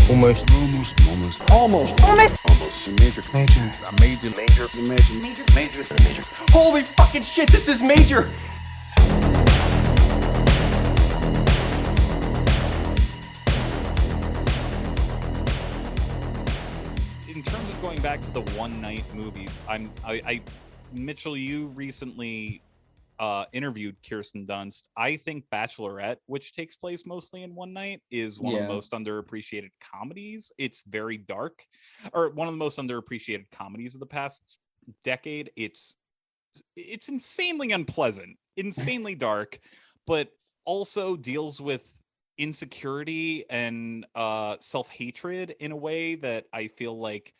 Almost. Major. Holy fucking shit, this is major! In terms of going back to the one night movies, Mitchell, you recently interviewed Kirsten Dunst. I think Bachelorette, which takes place mostly in one night, is one of the most underappreciated comedies. It's very dark, or one of the most underappreciated comedies of the past decade. It's insanely unpleasant, insanely dark, but also deals with insecurity and self-hatred in a way that I feel like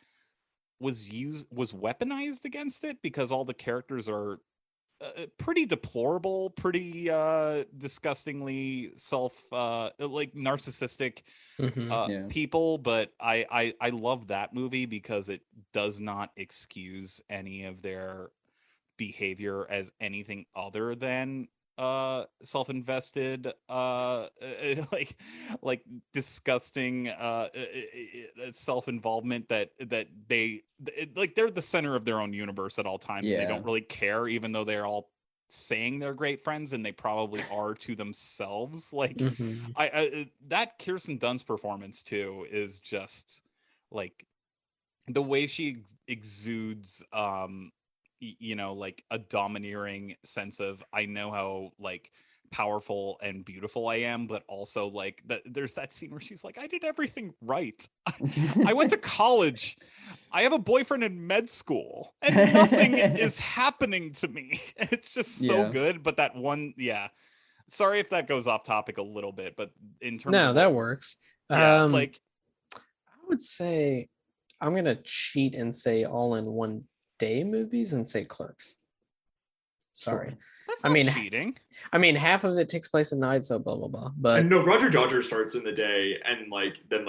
was weaponized against it, because all the characters are pretty deplorable, pretty disgustingly like narcissistic people. But I love that movie because it does not excuse any of their behavior as anything other than self-invested like disgusting self-involvement that they like they're the center of their own universe at all times. And they don't really care, even though they're all saying they're great friends, and they probably are to themselves. Like I that Kirsten Dunst performance too is just like the way she exudes like a domineering sense of, I know how like powerful and beautiful I am, but also like there's that scene where she's like, I did everything right. I went to college, I have a boyfriend in med school, and nothing is happening to me. It's just so good. But that one, sorry if that goes off topic a little bit, but in terms of that works. Like I would say I'm gonna cheat and say all in one day movies and say Clerks. Sorry. Sure. That's not cheating. I mean, half of it takes place at night, so blah blah blah. But and no, Roger Dodger starts in the day and then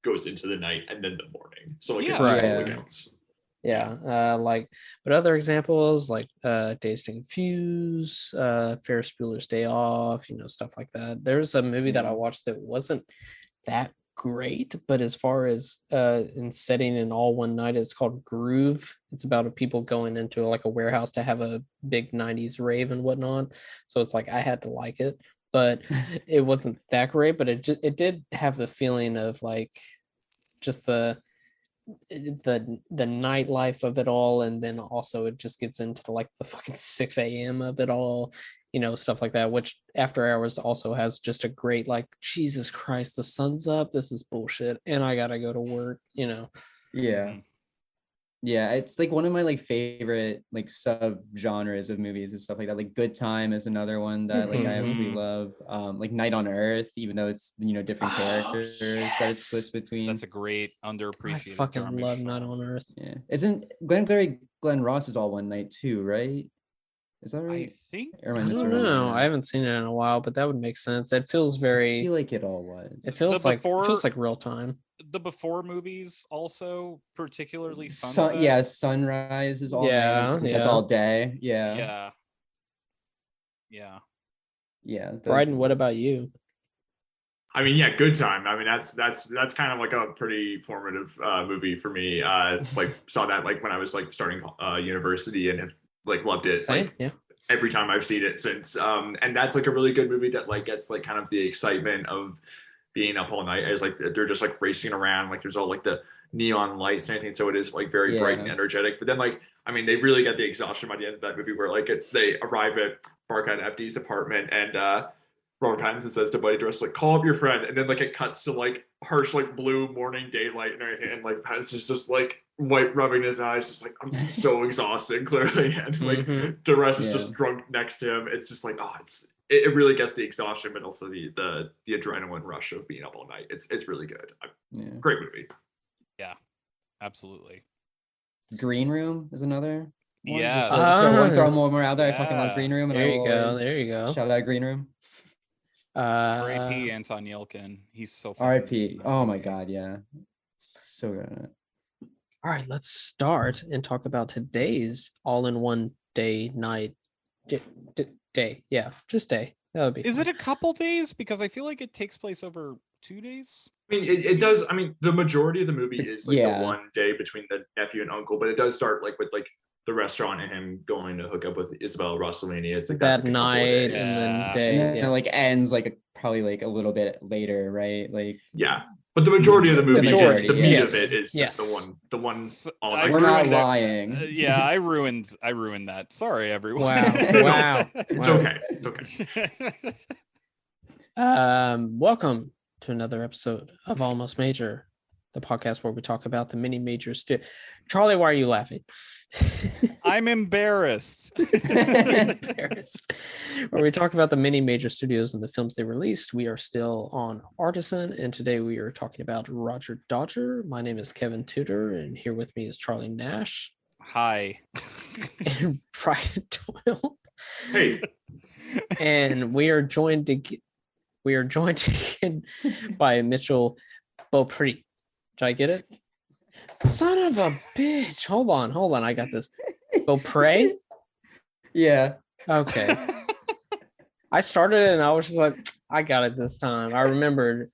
goes into the night and then the morning. So it counts. But other examples like Dazed and Confused, Ferris Bueller's Day Off, stuff like that. There's a movie that I watched that wasn't that great, but as far as in setting in all one night, it's called Groove. It's about people going into like a warehouse to have a big 90s rave and whatnot, so it's like I had to like it, but it wasn't that great. But it did have the feeling of like just the nightlife of it all, and then also it just gets into like the fucking 6 a.m. of it all, stuff like that, which After Hours also has just a great like, Jesus Christ, the sun's up, this is bullshit and I gotta go to work. It's like one of my like favorite like sub genres of movies and stuff like that. Like Good Time is another one that like I absolutely love. Like Night on Earth, even though it's different characters that it's split between. That's a great underappreciated. I fucking love Night on Earth. Isn't Glenn Ross is all one night too, right? Is that right? I think I don't know. I haven't seen it in a while, but that would make sense. It feels very. I feel like it all was. It feels like real time. The Before movies also, particularly Sunset. Sunrise is all night. That's all day. Yeah. Bryden, what about you? I mean, Good Time. I mean, that's kind of like a pretty formative movie for me. Saw that like when I was like starting university and have like loved it. Same, every time I've seen it since. And that's like a really good movie that like gets like kind of the excitement of being up all night, as like they're just like racing around, like there's all like the neon lights and everything, so it is like very bright and energetic. But then like, I mean, they really get the exhaustion by the end of that movie, where like they arrive at Barkhan FD's apartment, and Robert Pattinson says to Buddy Dress, like, call up your friend, and then like it cuts to like harsh like blue morning daylight and everything, and like Pattinson's just like white rubbing his eyes, just like, I'm so exhausted clearly, and like Duress is just drunk next to him. It's just like, it really gets the exhaustion, but also the adrenaline rush of being up all night. It's really good. Great movie. Yeah, absolutely. Green Room is another one. Yeah. Throw more out there. I fucking love Green Room. And there you go. Shout out Green Room. R.I.P. Anton Yelkin. He's so fun. R.I.P. Oh my God, yeah. So good. All right, let's start and talk about today's all-in-one day, night, day. Yeah, just day. That would be. Is it a couple days? Because I feel like it takes place over 2 days. I mean, it does. I mean, the majority of the movie is like Yeah. the one day between the nephew and uncle, but it does start like with like the restaurant and him going to hook up with Isabella Rossellini. It's like that's that like a couple of night days. and then Yeah. day. And then Yeah. it like ends like probably like a little bit later, right? Like Yeah, but the majority of the movie, majority, the meat yes. of it is just Yes. the one. So, all I we're not ruined it. lying. Yeah, I ruined that. Sorry, everyone. Wow. No, Wow. It's Wow. okay. It's okay. Welcome to another episode of Almost Major, the podcast where we talk about the mini major Charlie, why are you laughing? I'm embarrassed. Embarrassed. Where we talk about the many major studios and the films they released. We are still on Artisan, and today we are talking about Roger Dodger. My name is Kevin Tudor, and here with me is Charlie Nash Hi. and Brian Doyle. Hey, And we are joined again by Mitchell Beaupre. Did I get it? Son of a bitch. Hold on. I got this. Beaupre? yeah. Okay. I started it and I was just like, I got it this time. I remember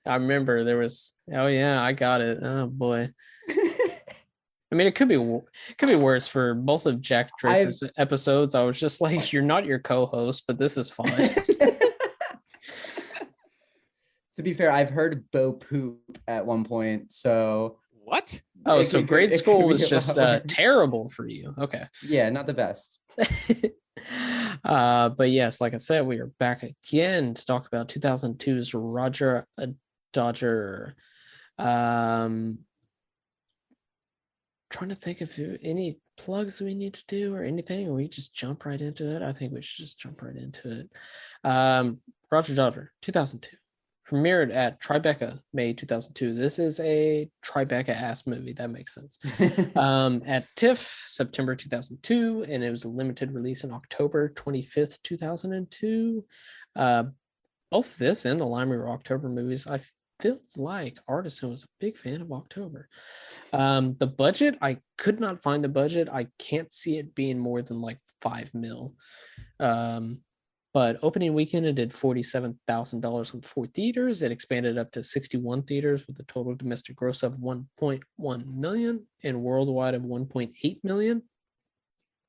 there was, oh yeah, I got it. Oh boy. I mean, it could be worse. For both of Jack Draper's episodes, I was just like, you're not your co-host, but this is fine. To be fair, I've heard Bo Poop at one point, so What? Oh, It so could- grade it school could be was a just lot worse. terrible for you. Okay. yeah, not the best. But yes, like I said, we are back again to talk about 2002's Roger Dodger. Trying to think if any plugs we need to do or anything, or we just jump right into it. I think we should just jump right into it. Roger Dodger, 2002. Premiered at Tribeca, May 2002. This is a Tribeca-ass movie. That makes sense. At TIFF, September 2002, and it was a limited release on October 25th, 2002. Both this and the Lime were October movies. I feel like Artisan was a big fan of October. The budget, I could not find the budget. I can't see it being more than like $5 million. But opening weekend, it did $47,000 on 4 theaters. It expanded up to 61 theaters with a total domestic gross of 1.1 million and worldwide of 1.8 million.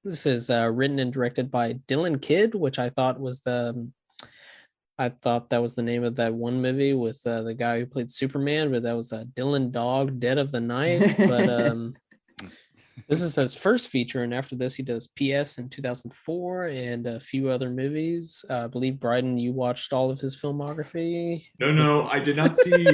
This is written and directed by Dylan Kidd, which I thought that was the name of that one movie with the guy who played Superman, but that was Dylan Dog, Dead of the Night. But this is his first feature, and after this, he does PS in 2004 and a few other movies. I believe, Bryden, you watched all of his filmography. no, I did not see.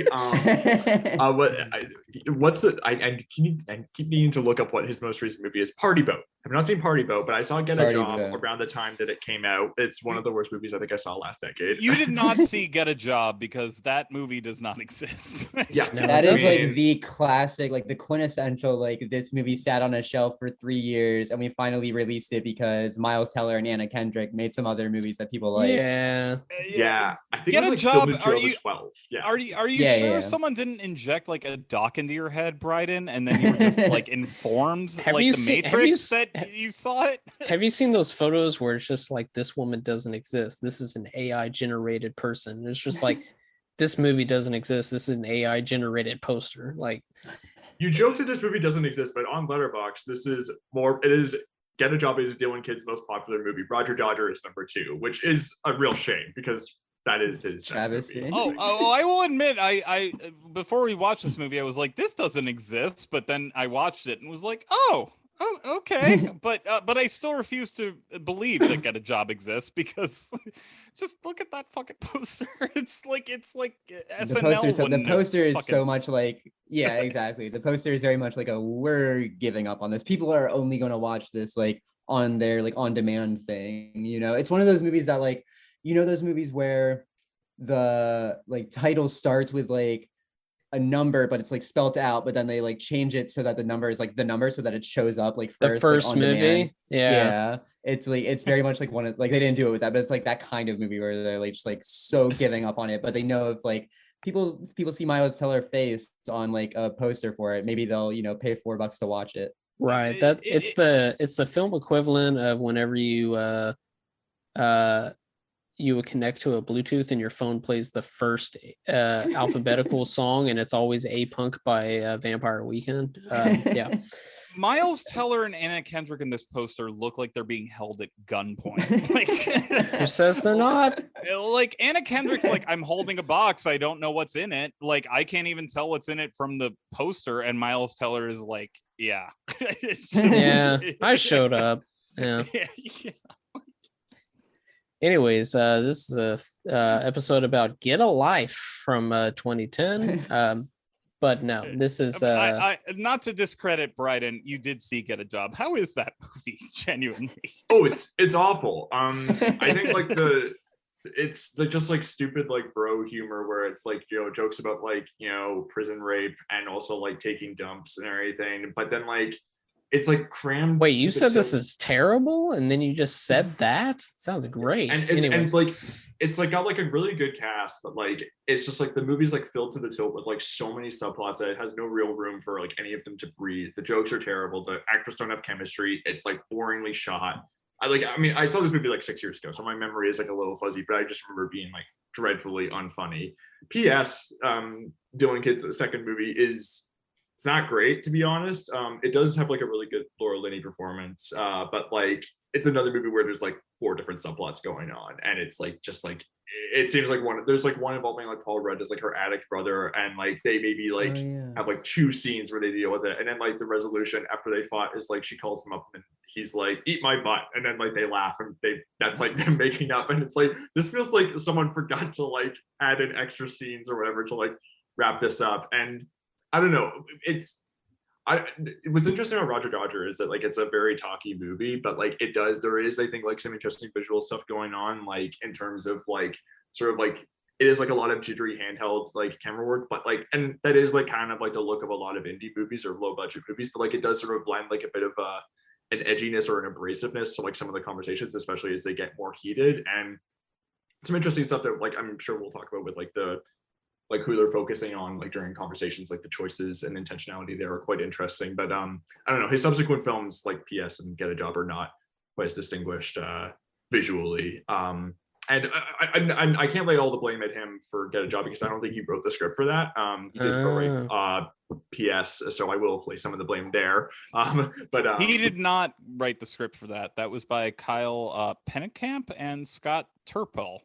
What's the? I keep needing to look up what his most recent movie is. Party Boat. I've not seen Party Boat, but I saw Get a Party Job Boat. around the time that it came out. It's one of the worst movies I think I saw last decade. You did not see Get a Job because that movie does not exist. Yeah, No, That it is doesn't. like the classic, like the quintessential, like this movie sat on a shelf for 3 years and we finally released it because Miles Teller and Anna Kendrick made some other movies that people like. Yeah. yeah. I think Get it a was like Job. filmed in Are you 2012. Yeah. are you Yeah, sure yeah. someone didn't inject like a dock into your head, Bryden, and then you were just like informed, Have like you the seen- Matrix, have you that you saw it? Have you seen those photos where it's just like, this woman doesn't exist? This is an AI generated person. It's just like, this movie doesn't exist. This is an AI generated poster. Like, You joked that this movie doesn't exist, but on Letterboxd, this is more. It is Get a Job is Dylan Kidd's most popular movie. Roger Dodger is number 2, which is a real shame because that is his best Travesty. movie. Oh, I will admit, I before we watched this movie, I was like, this doesn't exist, but then I watched it and was like, oh, okay, but I still refuse to believe that Get a Job exists because just look at that fucking poster. It's like SNL. The poster is so fucking- much like, yeah, exactly. The poster is very much like we're giving up on this. People are only going to watch this like on their like on demand thing. You know, it's one of those movies that like, you know, those movies where the like title starts with like a number, but it's like spelt out, but then they like change it so that the number is like the number so that it shows up like first, the first like, on movie. demand. Yeah. It's like, it's very much like one of like, they didn't do it with that, but it's like that kind of movie where they're like just like so giving up on it, but they know if like people see Miles Teller face on like a poster for it, maybe they'll, you know, pay $4 to watch it. Right. That it's the film equivalent of whenever you would connect to a Bluetooth and your phone plays the first alphabetical song, and it's always A Punk by Vampire Weekend. Yeah. Miles Teller and Anna Kendrick in this poster look like they're being held at gunpoint. Like, Who says they're not? like Anna Kendrick's like, I'm holding a box, I don't know what's in it. Like, I can't even tell what's in it from the poster. And Miles Teller is like, yeah. Yeah, I showed up. Yeah. Yeah. Anyways, this is a episode about Get a Life from 2010. But no, this is I not to discredit Bryden, you did see Get a Job. How is that movie genuinely? Oh, it's awful. I think like it's like just like stupid like bro humor where it's like, you know, jokes about like, you know, prison rape and also like taking dumps and everything, but then like it's like crammed. Wait, you said this is terrible, and then you just said that? Sounds great. And it's like it's like got like a really good cast, but like it's just like the movie's like filled to the tilt with like so many subplots that it has no real room for like any of them to breathe. The jokes are terrible. The actors don't have chemistry. It's like boringly shot. I mean, I saw this movie like 6 years ago, so my memory is like a little fuzzy, but I just remember being like dreadfully unfunny. P.S. Dylan Kid's second movie it's not great, to be honest. It does have like a really good Laura Linney performance, but like it's another movie where there's like 4 different subplots going on, and it's like just like it seems like there's like one involving like Paul Rudd as like her addict brother, and like they maybe like have like 2 scenes where they deal with it, and then like the resolution after they fought is like she calls him up and he's like, eat my butt, and then like they laugh and that's like them making up, and it's like this feels like someone forgot to like add in extra scenes or whatever to like wrap this up. And I don't know, what's interesting about Roger Dodger is that like it's a very talky movie, but like there is I think like some interesting visual stuff going on, like in terms of like sort of like it is like a lot of jittery handheld like camera work, but like, and that is like kind of like the look of a lot of indie movies or low budget movies, but like it does sort of blend like a bit of an edginess or an abrasiveness to like some of the conversations, especially as they get more heated, and some interesting stuff that like I'm sure we'll talk about with like the like who they're focusing on like during conversations, like the choices and intentionality there are quite interesting. But I don't know, his subsequent films like PS and Get a Job are not quite as distinguished visually. And I can't lay all the blame at him for Get a Job because I don't think he wrote the script for that. He did write PS, so I will place some of the blame there. But he did not write the script for that. That was by Kyle Pennekamp and Scott Turpel.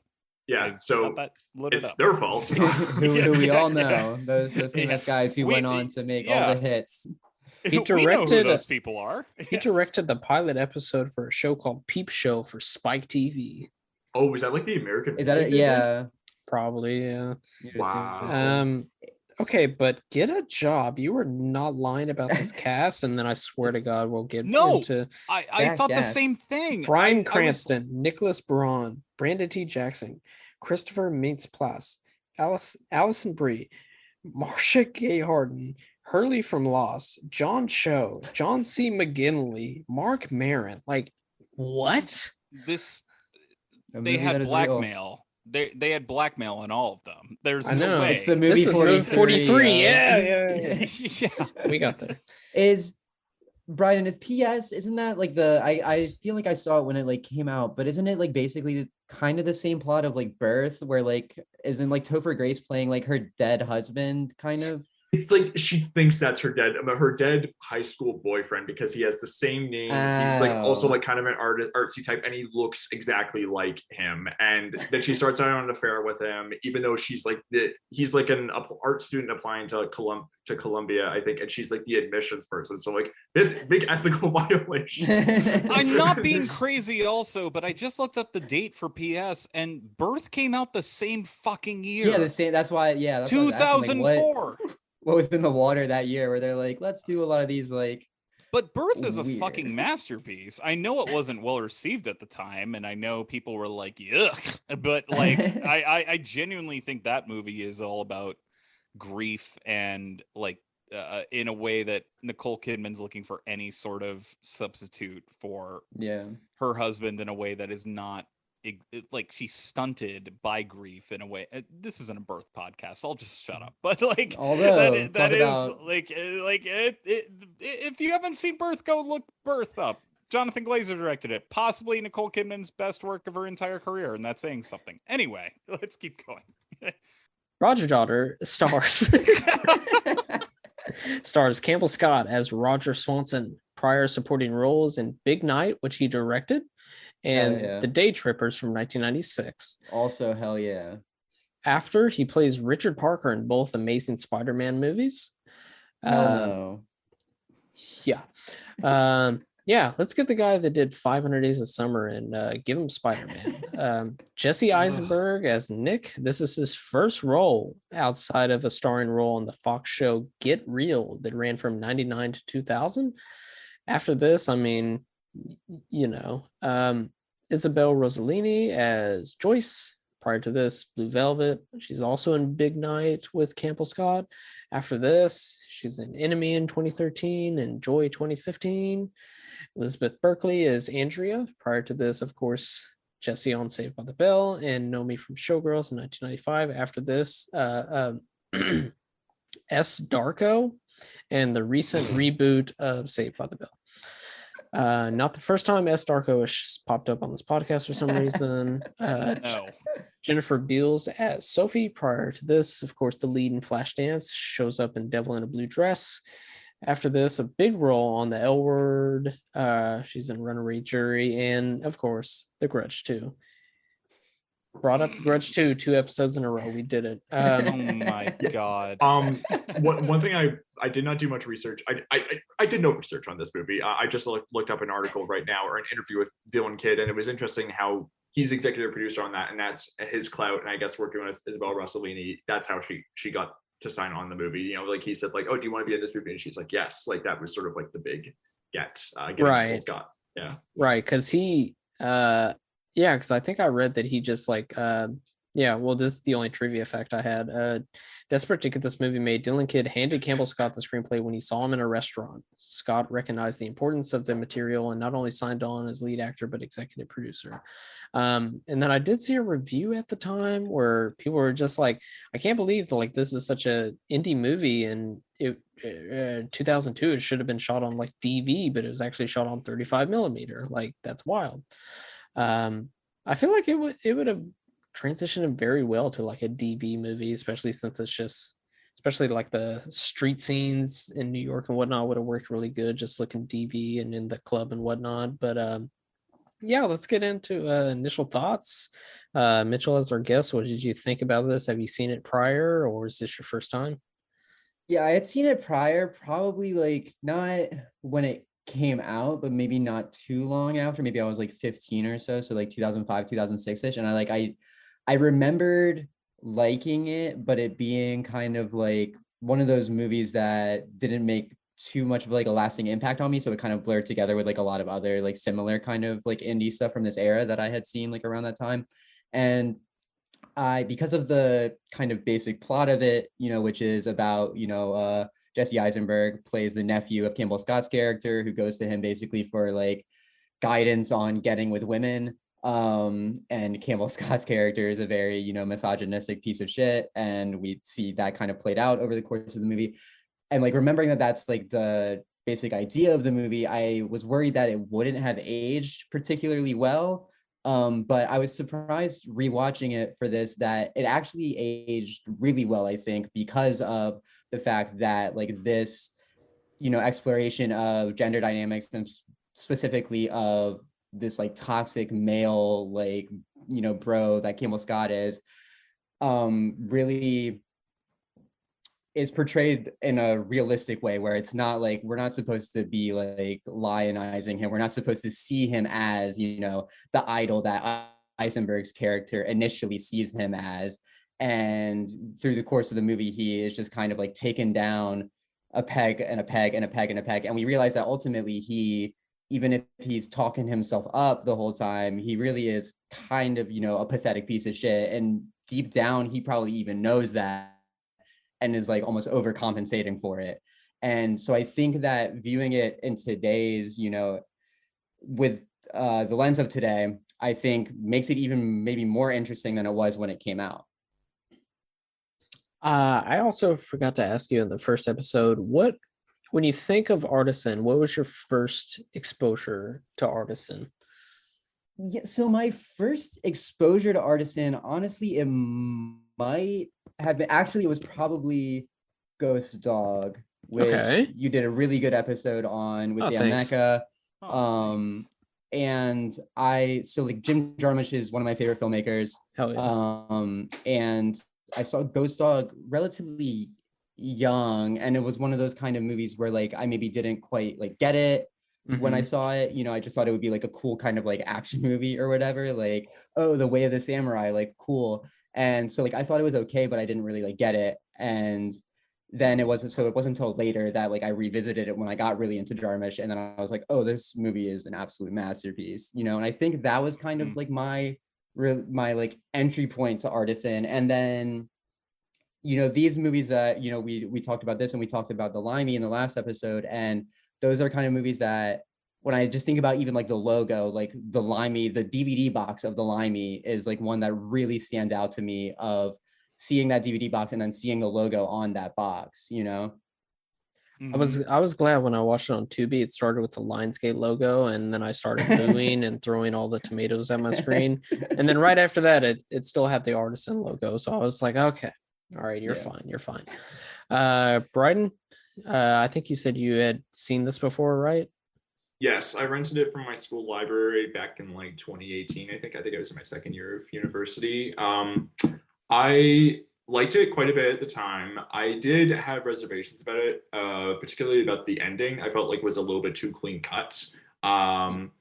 Yeah, so it's their fault. who we all know, those famous guys who went on to make all the hits. He directed we know who those people are. He directed the pilot episode for a show called Peep Show for Spike TV. Oh, is that like the American? Is that it? Yeah, probably. Yeah. Wow. Okay, but Get a Job. You were not lying about this cast, and then I swear to God, we'll get into. I thought the same thing. Bryan Cranston, Nicholas Braun, Brandon T. Jackson, Christopher Mintz-Plasse, Allison Brie, Marcia Gay Harden, Hurley from Lost, John Cho, John C. McGinley, Mark Maron. Like, what? They had blackmail. They had blackmail in all of them. There's no way. It's the movie 43. Yeah. We got there. Is Bryden, is PS, isn't that like I feel like I saw it when it like came out, but isn't it like basically kind of the same plot of like Birth, where like isn't like Topher Grace playing like her dead husband kind of? It's like she thinks that's her dead high school boyfriend because he has the same name. He's like also like kind of an artsy type, and he looks exactly like him. And then she starts out on an affair with him, even though he's like an art student applying to Columbia, I think, and she's like the admissions person. So like big ethical violation. I'm not being crazy, also, but I just looked up the date for PS, and Birth came out the same fucking year. Yeah, the same. That's why. Yeah, that's 2004. What was in the water that year where they're like, let's do a lot of these like. But Birth is a fucking masterpiece. I know it wasn't well received at the time, and I know people were like, yuck, but like I genuinely think that movie is all about grief and like in a way that Nicole Kidman's looking for any sort of substitute for her husband in a way that is not like she's stunted by grief in a way. This isn't a Birth podcast. I'll just shut up. But like, that is like if you haven't seen Birth, go look Birth up. Jonathan Glazer directed it. Possibly Nicole Kidman's best work of her entire career, and that's saying something. Anyway, let's keep going. Roger Daughter stars stars Campbell Scott as Roger Swanson, prior supporting roles in Big Night, which he directed, and yeah. The Day Trippers from 1996. Also, hell yeah. After, he plays Richard Parker in both Amazing Spider-Man movies. No. Yeah. Yeah, let's get the guy that did 500 Days of Summer and give him Spider-Man. Jesse Eisenberg as Nick. This is his first role outside of a starring role on the Fox show Get Real that ran from 99 to 2000. After this, I mean, you know, Isabel Rossellini as Joyce. Prior to this, Blue Velvet. She's also in Big Night with Campbell Scott. After this, she's in Enemy in 2013 and Joy 2015. Elizabeth Berkley is Andrea. Prior to this, of course, Jessie on Saved by the Bell and Know Me from Showgirls in 1995. After this, S. Darko and the recent reboot of Saved by the Bell. Not the first time S. Darko has popped up on this podcast for some reason. No. Jennifer Beals as Sophie. Prior to this, of course, the lead in Flashdance shows up in Devil in a Blue Dress. After this, a big role on the L Word. She's in Runaway Jury, and of course, The Grudge 2. Brought up The Grudge 2 episodes in a row. We did it. Oh my god. One thing I did not do much research. I did no research on this movie. I just looked up an article right now or an interview with Dylan Kidd, and it was interesting how he's executive producer on that, and that's his clout. And I guess working with Isabel Rossellini, that's how she got to sign on the movie. You know, like he said, like, "Oh, do you want to be in this movie?" And she's like, "Yes." Like that was sort of like the big get. Right. Scott. Yeah. Right, because he. Yeah, because I think I read that he just like, well, this is the only trivia fact I had. Desperate to get this movie made, Dylan Kidd handed Campbell Scott the screenplay when he saw him in a restaurant. Scott recognized the importance of the material and not only signed on as lead actor, but executive producer. And then I did see a review at the time where people were just like, I can't believe that like this is such a indie movie, and it 2002, it should have been shot on like DV, but it was actually shot on 35 millimeter. Like that's wild. I feel like it would have transitioned very well to like a DB movie, especially since it's just, especially like the street scenes in New York and whatnot would have worked really good, just looking DB and in the club and whatnot. But yeah, let's get into initial thoughts. Mitchell, as our guest, what did you think about this? Have you seen it prior, or is this your first time? Yeah, I had seen it prior, probably like not when it came out, but maybe not too long after. Maybe I was like 15 or so like 2005, 2006ish, and I remembered liking it, but it being kind of like one of those movies that didn't make too much of like a lasting impact on me, so it kind of blurred together with like a lot of other like similar kind of like indie stuff from this era that I had seen like around that time. And because of the kind of basic plot of it, you know, which is about, you know, Jesse Eisenberg plays the nephew of Campbell Scott's character, who goes to him basically for like guidance on getting with women. And Campbell Scott's character is a very, you know, misogynistic piece of shit. And we see that kind of played out over the course of the movie. And like remembering that that's like the basic idea of the movie, I was worried that it wouldn't have aged particularly well. But I was surprised rewatching it for this that it actually aged really well, I think, because of the fact that like this, you know, exploration of gender dynamics and specifically of this like toxic male, like, you know, bro that Campbell Scott is, really is portrayed in a realistic way, where it's not like, we're not supposed to be like lionizing him. We're not supposed to see him as, you know, the idol that Eisenberg's character initially sees him as. And through the course of the movie, he is just kind of like taken down a peg and a peg and a peg and a peg. And we realize that ultimately he, even if he's talking himself up the whole time, he really is kind of, you know, a pathetic piece of shit. And deep down, he probably even knows that and is like almost overcompensating for it. And so I think that viewing it in today's, you know, with the lens of today, I think makes it even maybe more interesting than it was when it came out. I also forgot to ask you in the first episode, what When you think of Artisan, what was your first exposure to Artisan? Yeah, so my first exposure to Artisan, honestly, it might have been, actually, it was probably Ghost Dog, which Okay. you did a really good episode on with Oh, Dan thanks. Mecca. Oh, thanks. And so like Jim Jarmusch is one of my favorite filmmakers. Hell yeah. And I saw Ghost Dog relatively young, and it was one of those kind of movies where like I maybe didn't quite like get it when I Mhm. saw it. You know, I just thought it would be like a cool kind of like action movie or whatever, like, oh, The Way of the Samurai, like cool. And so like I thought it was okay, but I didn't really like get it. And then it wasn't until later that like I revisited it when I got really into Jarmusch, and then I was like, oh, this movie is an absolute masterpiece, you know. And I think that was kind of like my like entry point to Artisan. And then, you know, these movies that, you know, we talked about this, and we talked about The Limey in the last episode, and those are kind of movies that when I just think about even like the logo, like The Limey, the DVD box of The Limey is like one that really stands out to me, of seeing that DVD box and then seeing the logo on that box, you know. I was glad when I watched it on Tubi. It started with the Lionsgate logo, and then I started booing and throwing all the tomatoes at my screen. And then right after that, it still had the Artisan logo. So I was like, okay, all right, you're fine, you're fine. Bryden, I think you said you had seen this before, right? Yes, I rented it from my school library back in like 2018. I think I was in my second year of university. I liked it quite a bit at the time. I did have reservations about it, particularly about the ending. I felt like it was a little bit too clean cut. And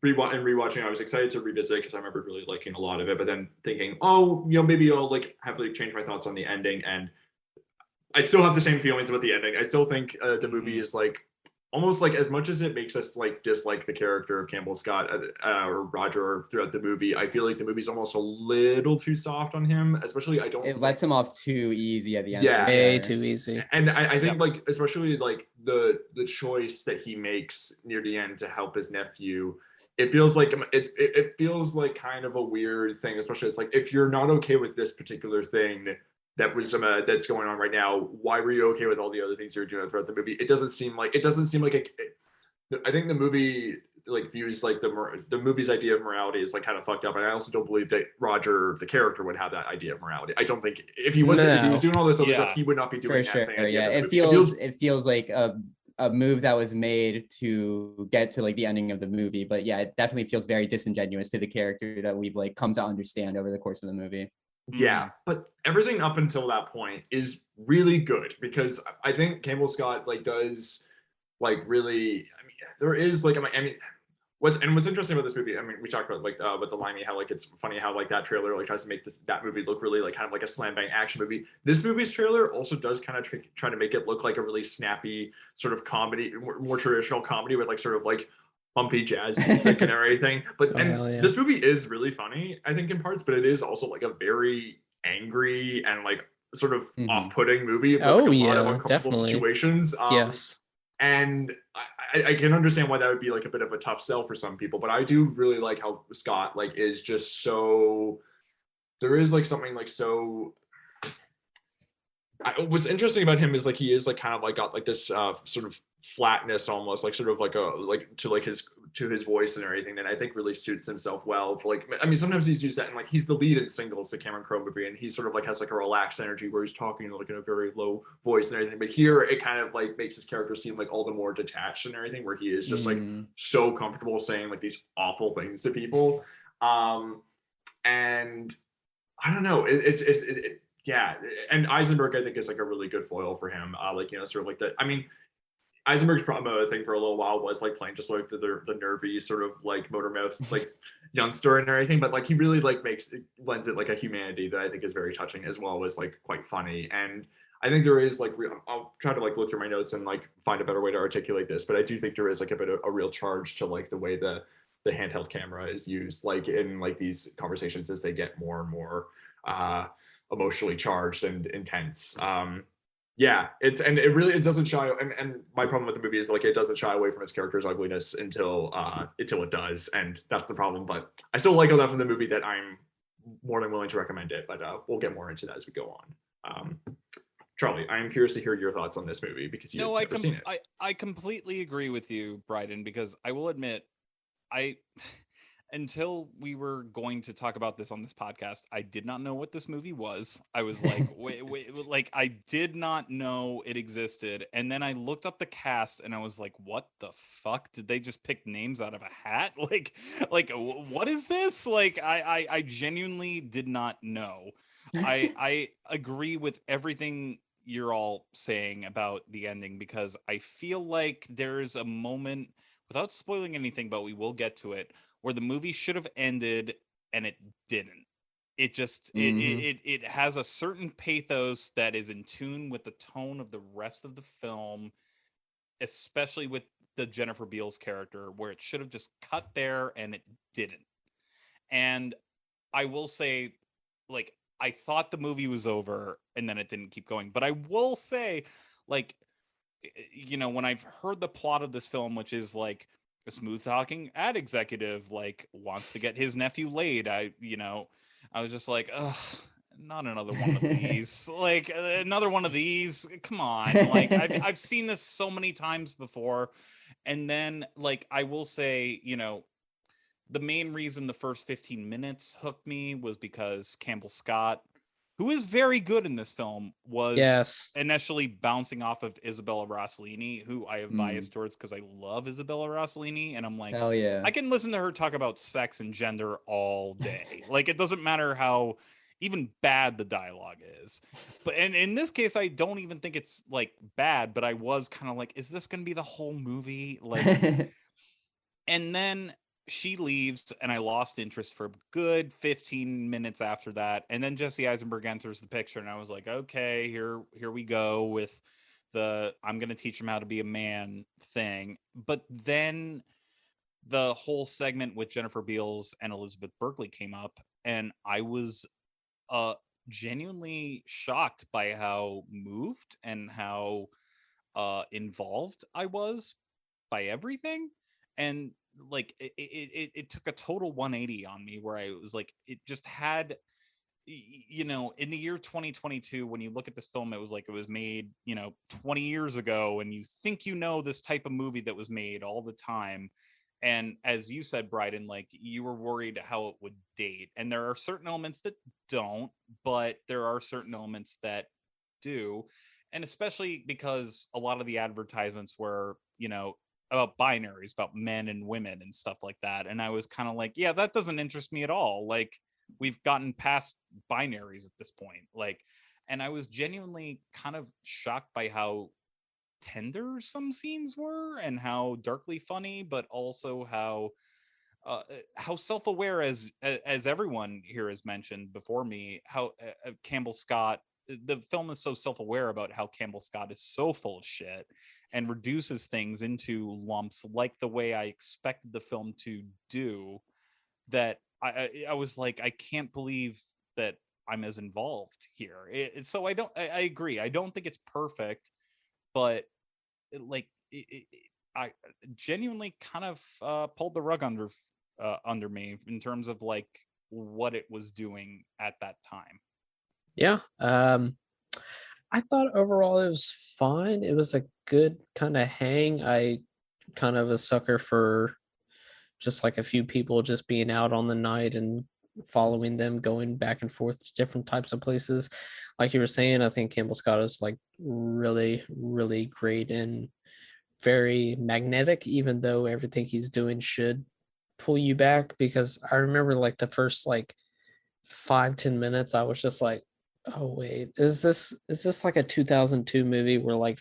rewatching, I was excited to revisit because I remember really liking a lot of it, but then thinking, oh, you know, maybe I'll like have to change my thoughts on the ending. And I still have the same feelings about the ending. I still think the movie is like almost like, as much as it makes us like dislike the character of Campbell Scott or Roger throughout the movie, I feel like the movie's almost a little too soft on him. Especially, It lets him off too easy at the end. Yeah, way too easy. And I think like especially like the choice that he makes near the end to help his nephew. It feels like it feels like kind of a weird thing, especially it's like, if you're not okay with this particular thing that's going on right now, why were you okay with all the other things you're doing throughout the movie? It doesn't seem like I think the movie like views like the movie's idea of morality is like kind of fucked up, and I also don't believe that Roger the character would have that idea of morality. I don't think if he was doing all this other stuff, he would not be doing for that sure. thing. Yeah, it feels like a move that was made to get to like the ending of the movie, but yeah, it definitely feels very disingenuous to the character that we've like come to understand over the course of the movie. Yeah, but everything up until that point is really good, because I think Campbell Scott like does like really. I mean, there is like what's interesting about this movie. I mean, we talked about like with The Limey, how like it's funny how like that trailer like tries to make that movie look really like kind of like a slam bang action movie. This movie's trailer also does kind of try to make it look like a really snappy sort of comedy, more traditional comedy with like sort of like bumpy jazz music and everything. But this movie is really funny, I think, in parts, but it is also like a very angry and like sort of off-putting movie. With, like, a lot of uncomfortable situations. Yes. And I can understand why that would be like a bit of a tough sell for some people, but I do really like how Scott like is just so, there is like something like so. What's interesting about him is like he is like kind of like got like this sort of flatness, almost like sort of like a like to his voice and everything, that I think really suits himself well for like, I mean, sometimes he's used that, and like he's the lead in Singles, the Cameron Crowe movie, and he sort of like has like a relaxed energy where he's talking like in a very low voice and everything, but here it kind of like makes his character seem like all the more detached and everything, where he is just like so comfortable saying like these awful things to people. And I don't know, yeah, and Eisenberg I think is like a really good foil for him. Like, you know, sort of like that. I mean, Eisenberg's problem thing for a little while was like playing just like the nervy sort of like motor mouth like youngster and everything, but like he really like lends it like a humanity that I think is very touching, as well as like quite funny. And I think there is like I'll try to like look through my notes and like find a better way to articulate this, but I do think there is like a bit of a real charge to like the way the handheld camera is used, like in like these conversations as they get more and more emotionally charged and intense. Yeah, it doesn't shy, and my problem with the movie is like it doesn't shy away from its character's ugliness until it does, and that's the problem. But I still like enough in the movie that I'm more than willing to recommend it, but we'll get more into that as we go on. Charlie, I am curious to hear your thoughts on this movie because you've never seen it. I completely agree with you, Bryden, because I will admit, I until we were going to talk about this on this podcast, I did not know what this movie was. I was like, wait, like I did not know it existed. And then I looked up the cast and I was like, what the fuck? Did they just pick names out of a hat? Like what is this? Like I genuinely did not know. I agree with everything you're all saying about the ending, because I feel like there's a moment, without spoiling anything, but we will get to it, where the movie should have ended and it didn't. It just it has a certain pathos that is in tune with the tone of the rest of the film, especially with the Jennifer Beals character, where it should have just cut there and it didn't. And I will say, like, I thought the movie was over and then it didn't keep going. But I will say, like, you know, when I've heard the plot of this film, which is like a smooth talking ad executive like wants to get his nephew laid, I was just like, ugh, not another one of these. Like another one of these. Come on. Like I've seen this so many times before. And then, like, I will say, you know, the main reason the first 15 minutes hooked me was because Campbell Scott, who is very good in this film, was initially bouncing off of Isabella Rossellini, who I have bias towards because I love Isabella Rossellini. And I'm like, hell yeah, I can listen to her talk about sex and gender all day. Like, it doesn't matter how even bad the dialogue is. But and in this case, I don't even think it's like bad, but I was kind of like, is this going to be the whole movie? Like, and then she leaves and I lost interest for a good 15 minutes after that. And then Jesse Eisenberg enters the picture and I was like, okay, here we go with the I'm going to teach him how to be a man thing. But then the whole segment with Jennifer Beals and Elizabeth Berkley came up and I was genuinely shocked by how moved and how involved I was by everything. And like it took a total 180 on me, where I was like, it just had, you know, in the year 2022, when you look at this film, it was like it was made, you know, 20 years ago, and you think, you know, this type of movie that was made all the time. And as you said, Bryden, like, you were worried how it would date, and there are certain elements that don't, but there are certain elements that do. And especially because a lot of the advertisements were, you know, about binaries, about men and women and stuff like that. And I was kind of like, yeah, that doesn't interest me at all. Like, we've gotten past binaries at this point. Like, and I was genuinely kind of shocked by how tender some scenes were and how darkly funny, but also how self-aware, as everyone here has mentioned before me, how Campbell Scott, the film is so self-aware about how Campbell Scott is so full of shit and reduces things into lumps like the way I expected the film to do, that I was like, I can't believe that I'm as involved here. So I agree. I don't think it's perfect, but I genuinely kind of pulled the rug under me in terms of like what it was doing at that time. Yeah. I thought overall it was fine. It was a good kind of hang. I kind of a sucker for just like a few people just being out on the night and following them, going back and forth to different types of places. Like you were saying, I think Campbell Scott is like really, really great and very magnetic, even though everything he's doing should pull you back. Because I remember like the first like 5-10 minutes, I was just like, oh wait, is this like a 2002 movie where like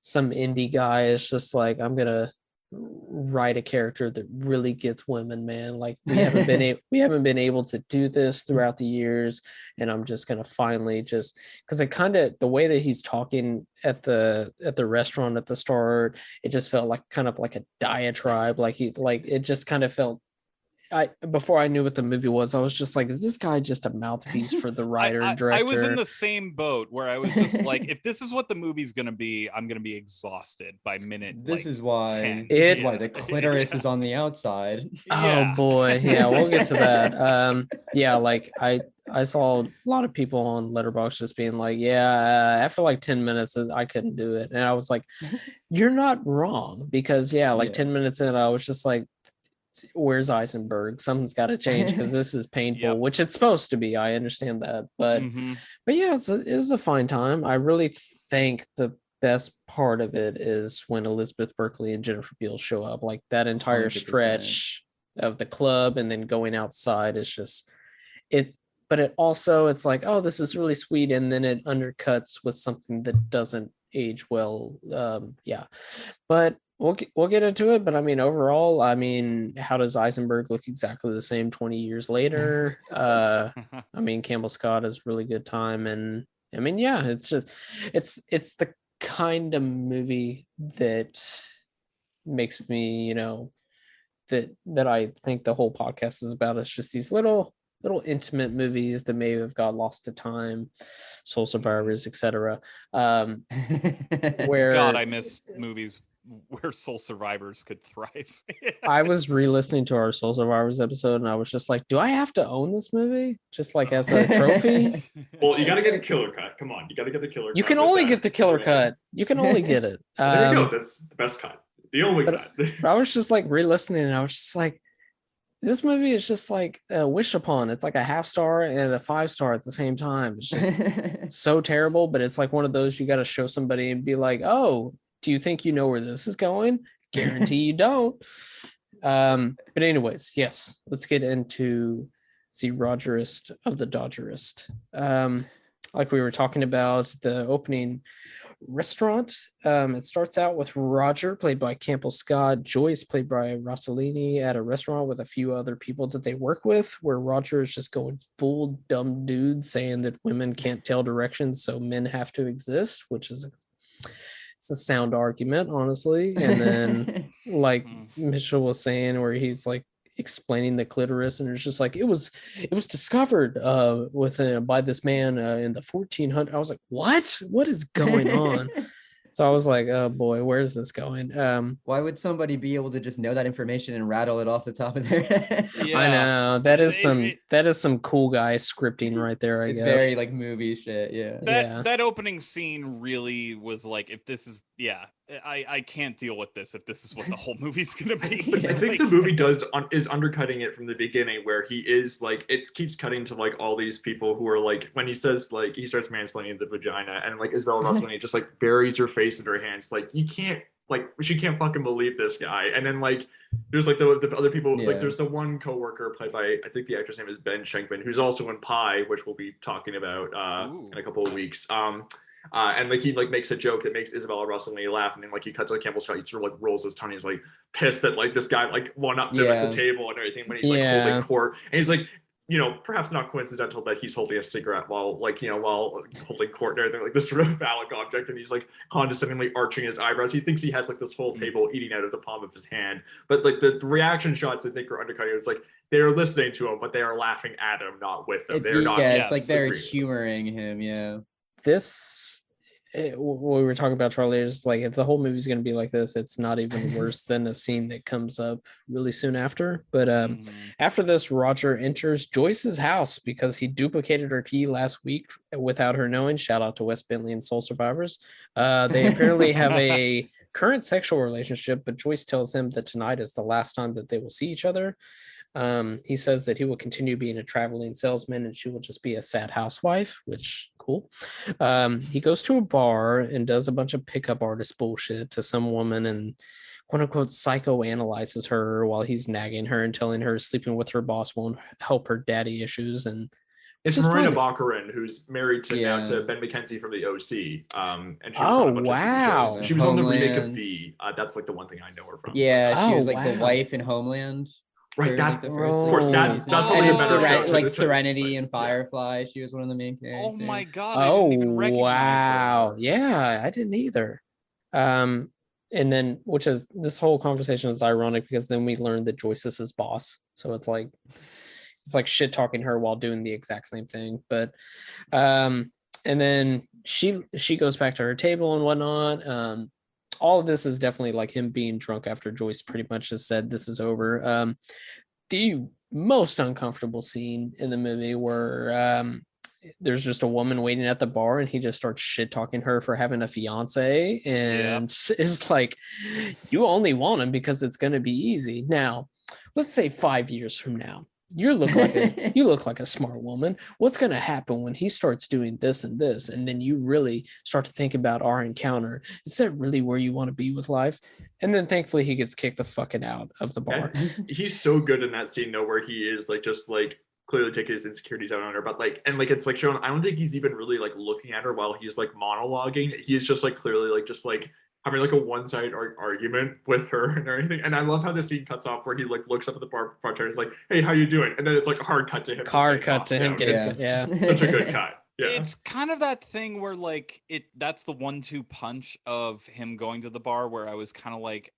some indie guy is just like, I'm gonna write a character that really gets women, man. Like we haven't been able to do this throughout the years, and I'm just gonna finally just, because it kind of, the way that he's talking at the restaurant at the start, it just felt like kind of like a diatribe. Like it just kind of felt before I knew what the movie was, I was just like, is this guy just a mouthpiece for the writer and director? I was in the same boat where I was just like, if this is what the movie's gonna be, I'm gonna be exhausted by minute. This like, is why 10. this is why the clitoris is on the outside. Oh boy, yeah, we'll get to that. Yeah, like I saw a lot of people on Letterboxd just being like, yeah, after like 10 minutes, I couldn't do it, and I was like, you're not wrong, because 10 minutes in, I was just like, where's Eisenberg? Something's got to change because this is painful, which it's supposed to be. I understand that, but yeah, it was a fine time. I really think the best part of it is when Elizabeth Berkley and Jennifer Beals show up. Like that entire 100%. stretch of the club and then going outside is just but it also, it's like, oh, this is really sweet, and then it undercuts with something that doesn't age well. But we'll get into it. But I mean, overall, I mean, how does Eisenberg look exactly the same 20 years later? I mean, Campbell Scott is really good time, and I mean, yeah, it's just it's the kind of movie that makes me, that I think the whole podcast is about. It's just these little intimate movies that may have got lost to time, Soul Survivors, etc. Where God, I miss movies where soul survivors could thrive. I was re-listening to our Soul Survivors episode, and I was just like, do I have to own this movie just like as a trophy? Well, you got to get a killer cut. Come on, you got to get the killer cut. You can only get the killer cut. You can only get it. There you go. That's the best cut. The only cut. I was just like re-listening, and I was just like, this movie is just like a wish upon. It's like a 0.5 star and a 5 star at the same time. It's just so terrible, but it's like one of those you got to show somebody and be like, oh, do you think you know where this is going? Guarantee you don't. But anyways, yes, let's get into the Rogerist of the Dodgerist. Like we were talking about, the opening restaurant. It starts out with Roger, played by Campbell Scott, Joyce, played by Rossellini, at a restaurant with a few other people that they work with, where Roger is just going full dumb dude, saying that women can't tell directions, so men have to exist, which is it's a sound argument, honestly. And then like Mitchell was saying, where he's like explaining the clitoris, and it's just like, it was discovered by this man in the 1400s. I was like, what is going on? So I was like, oh boy, where's this going? Why would somebody be able to just know that information and rattle it off the top of their head? Yeah. I know that is some cool guy scripting right there. I It's guess very like movie shit. Yeah. That opening scene really was like, if this is I can't deal with this if this is what the whole movie's gonna be. I think the movie is undercutting it from the beginning, where he is like, it keeps cutting to like all these people who are like, when he says like, he starts mansplaining the vagina, and like Isabella Rossellini just like buries her face in her hands, like, you can't, like, she can't fucking believe this guy. And then like there's like the other people, like there's the one coworker played by, I think the actor's name is Ben Schenkman, who's also in Pi, which we'll be talking about in a couple of weeks. And like he like makes a joke that makes Isabella Rossellini laugh, and then like he cuts to Campbell Scott, he sort of like rolls his tongue. He's like pissed that like this guy like won up to him at the table and everything, when he's like holding court, and he's like, perhaps not coincidental that he's holding a cigarette while holding court and everything, like this sort of phallic object, and he's like condescendingly arching his eyebrows. He thinks he has like this whole table eating out of the palm of his hand, but like the reaction shots I think are undercutting. It's like they're listening to him, but they are laughing at him, not with him. They're not. It's like they're humoring him. Yeah. What we were talking about, Charlie, is like, if the whole movie's going to be like this, it's not even worse than a scene that comes up really soon after. But after this, Roger enters Joyce's house because he duplicated her key last week without her knowing. Shout out to Wes Bentley and Soul Survivors. They apparently have a current sexual relationship, but Joyce tells him that tonight is the last time that they will see each other. He says that he will continue being a traveling salesman and she will just be a sad housewife, which cool. He goes to a bar and does a bunch of pickup artist bullshit to some woman and quote unquote psychoanalyzes her while he's nagging her and telling her sleeping with her boss won't help her daddy issues. And it's Marina Baccarin, who's married to Ben McKenzie from the OC. And she was on a bunch of shows. She was on the remake of V. That's like the one thing I know her from. Yeah, she was like the wife in Homeland. Right, that of course, that's probably and a better show. like Serenity and Firefly, she was one of the main characters. Oh my god! I didn't even recognize her. Yeah, I didn't either. and then which is this whole conversation is ironic because then we learned that Joyce is his boss. So it's like shit talking her while doing the exact same thing. But and then she goes back to her table and whatnot. All of this is definitely like him being drunk after Joyce pretty much has said this is over. The most uncomfortable scene in the movie where there's just a woman waiting at the bar and he just starts shit talking her for having a fiance and is like, you only want him because it's going to be easy. Now, let's say 5 years from now, you look like a smart woman. What's going to happen when he starts doing this and this? And then you really start to think about our encounter. Is that really where you want to be with life? And then thankfully he gets kicked the fucking out of the bar. He's so good in that scene though, where he is like, just like clearly taking his insecurities out on her, but like, and like, it's like shown, I don't think he's even really like looking at her while he's like monologuing. He is just like clearly like, just like having like a one-sided argument with her and everything. And I love how the scene cuts off where he like looks up at the bartender and is like, hey, how you doing? And then it's like a hard cut to him. Such a good cut. Yeah. It's kind of that thing where like that's the 1-2 punch of him going to the bar where I was kind of like,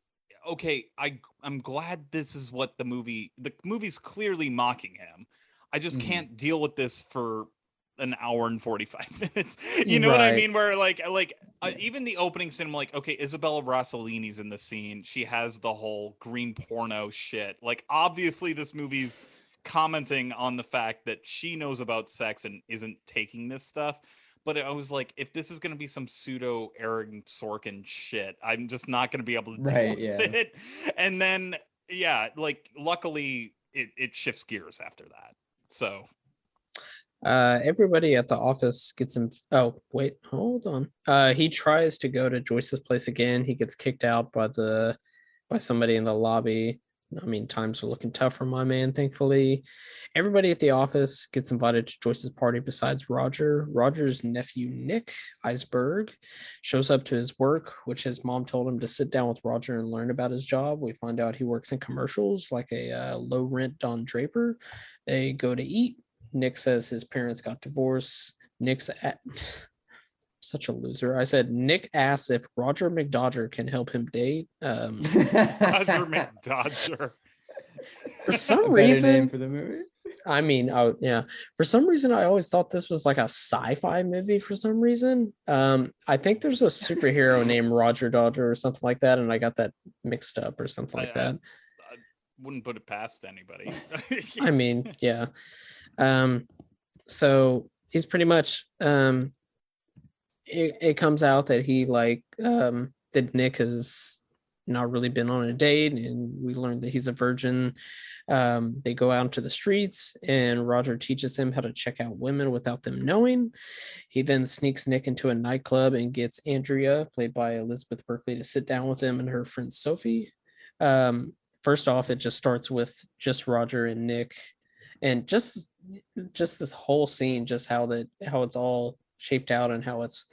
okay, I'm glad this is what the movie's clearly mocking him. I just can't deal with this for an hour and 45 minutes. You know what I mean? Where like even the opening scene, I'm like, okay, Isabella Rossellini's in the scene. She has the whole green porno shit. Like, obviously this movie's commenting on the fact that she knows about sex and isn't taking this stuff. But I was like, if this is going to be some pseudo Aaron Sorkin shit, I'm just not going to be able to deal with it. And then, like, luckily it shifts gears after that. So everybody at the office gets him. Oh, wait, hold on. He tries to go to Joyce's place again. He gets kicked out by somebody in the lobby. I mean, times are looking tough for my man, thankfully. Everybody at the office gets invited to Joyce's party besides Roger. Roger's nephew, Nick Eisenberg, shows up to his work, which his mom told him to sit down with Roger and learn about his job. We find out he works in commercials like a low-rent Don Draper. They go to eat. Nick says his parents got divorced. Such a loser. I said Nick asks if Roger McDodger can help him date. Roger McDodger. For some reason, name for the movie. I mean, for some reason, I always thought this was like a sci-fi movie. For some reason, I think there's a superhero named Roger Dodger or something like that, and I got that mixed up or something like that. I wouldn't put it past anybody. I mean, yeah. So he's pretty much. It comes out that he that Nick has not really been on a date, and we learned that he's a virgin. They go out into the streets and Roger teaches him how to check out women without them knowing. He then sneaks Nick into a nightclub and gets Andrea, played by Elizabeth Berkley, to sit down with him and her friend Sophie. First off, it just starts with just Roger and Nick, and just this whole scene, just how it's all shaped out and how it's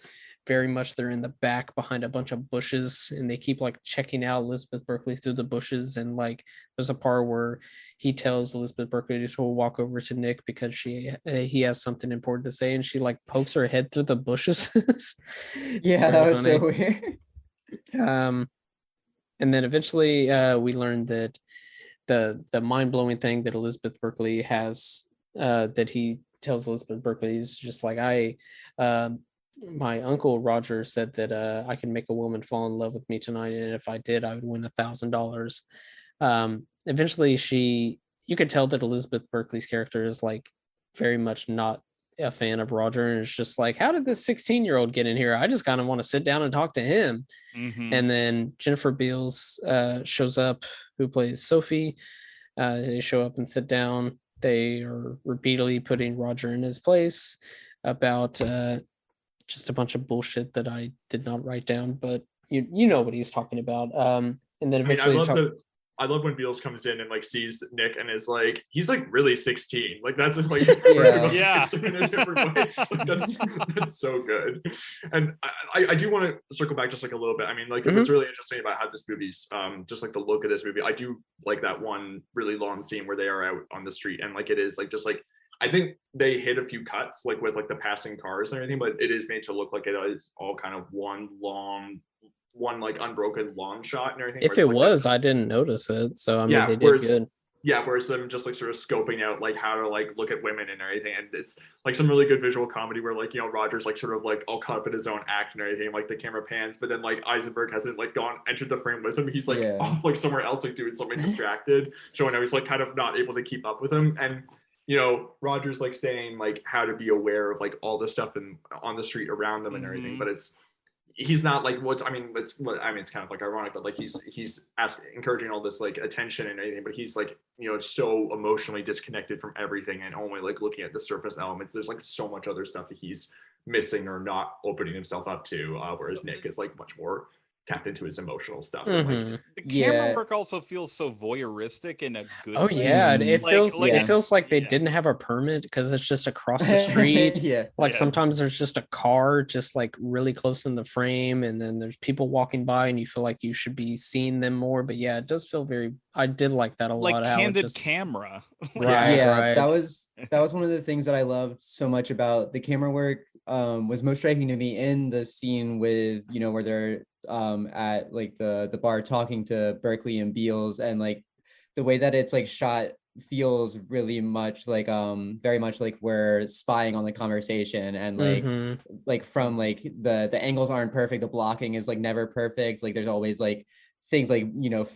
very much they're in the back behind a bunch of bushes and they keep like checking out Elizabeth Berkley through the bushes. And like there's a part where he tells Elizabeth Berkley to walk over to Nick because he has something important to say, and she like pokes her head through the bushes. Yeah, that was funny. So weird. And then eventually we learned that the mind-blowing thing that Elizabeth Berkley has, that he tells Elizabeth Berkley is just like, my uncle Roger said that I can make a woman fall in love with me tonight, and if I did, I would win $1,000. Eventually, you could tell that Elizabeth Berkley's character is like very much not a fan of Roger, and it's just like, how did this 16-year-old get in here? I just kind of want to sit down and talk to him. Mm-hmm. And then Jennifer Beals shows up, who plays Sophie. They show up and sit down. They are repeatedly putting Roger in his place about just a bunch of bullshit that I did not write down, but you know what he's talking about. And then eventually, I love when Beals comes in and like sees Nick and is like, he's like really 16. Like that's like yeah. In a different way. Like, that's so good. And I do want to circle back just like a little bit. I mean, like what's really interesting about how this movie's just like the look of this movie. I do like that one really long scene where they are out on the street, and like it is like just like, I think they hit a few cuts like with like the passing cars and everything, but it is made to look like it is all kind of one long one like unbroken long shot and everything. If where it it's, like, was, I didn't notice it. So I mean, Yeah, they where did it's- good. yeah, whereas them just like sort of scoping out like how to like look at women and everything, and it's like some really good visual comedy where like, you know, Roger's like sort of like all caught up in his own act and everything, like the camera pans, but then like Eisenberg hasn't like entered the frame with him. He's like Yeah. off like somewhere else, like doing something distracted, showing how he's like kind of not able to keep up with him. And you know, Roger's like saying like how to be aware of like all the stuff and on the street around them and everything, but he's not like it's kind of like ironic, but like he's encouraging all this like attention and everything, but he's like, you know, so emotionally disconnected from everything and only like looking at the surface elements. There's like so much other stuff that he's missing or not opening himself up to, whereas Nick is like much more tapped into his emotional stuff. And, like, The camera Yeah. work also feels so voyeuristic in a good Oh way. yeah, it Like- feels like- it feels like they yeah. didn't have a permit because it's just across the street. Yeah. Like Yeah. sometimes there's just a car just like really close in the frame, and then there's people walking by, and you feel like you should be seeing them more. But yeah, it does feel very. I did like that a like lot. How it candid just, camera. Right, Yeah, right. that was one of the things that I loved so much about the camera work. Was most striking to me in the scene with, you know, where they're at like the bar talking to Berkeley and Beals, and like the way that it's like shot feels really much like very much like we're spying on the conversation, and like Mhm. like from like the angles aren't perfect, the blocking is like never perfect, like there's always like things like, you know,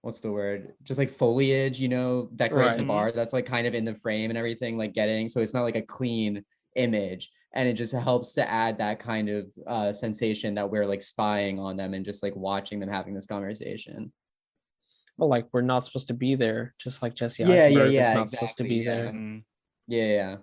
what's the word, just like foliage, you know, decorating the Right. bar that's like kind of in the frame and everything, like getting, so it's not like a clean image, and it just helps to add that kind of sensation that we're like spying on them and just like watching them having this conversation. Well, like we're not supposed to be there, just like Jesse Yeah, Eisenberg yeah, is not supposed to exactly, be yeah. there. Mm. Yeah.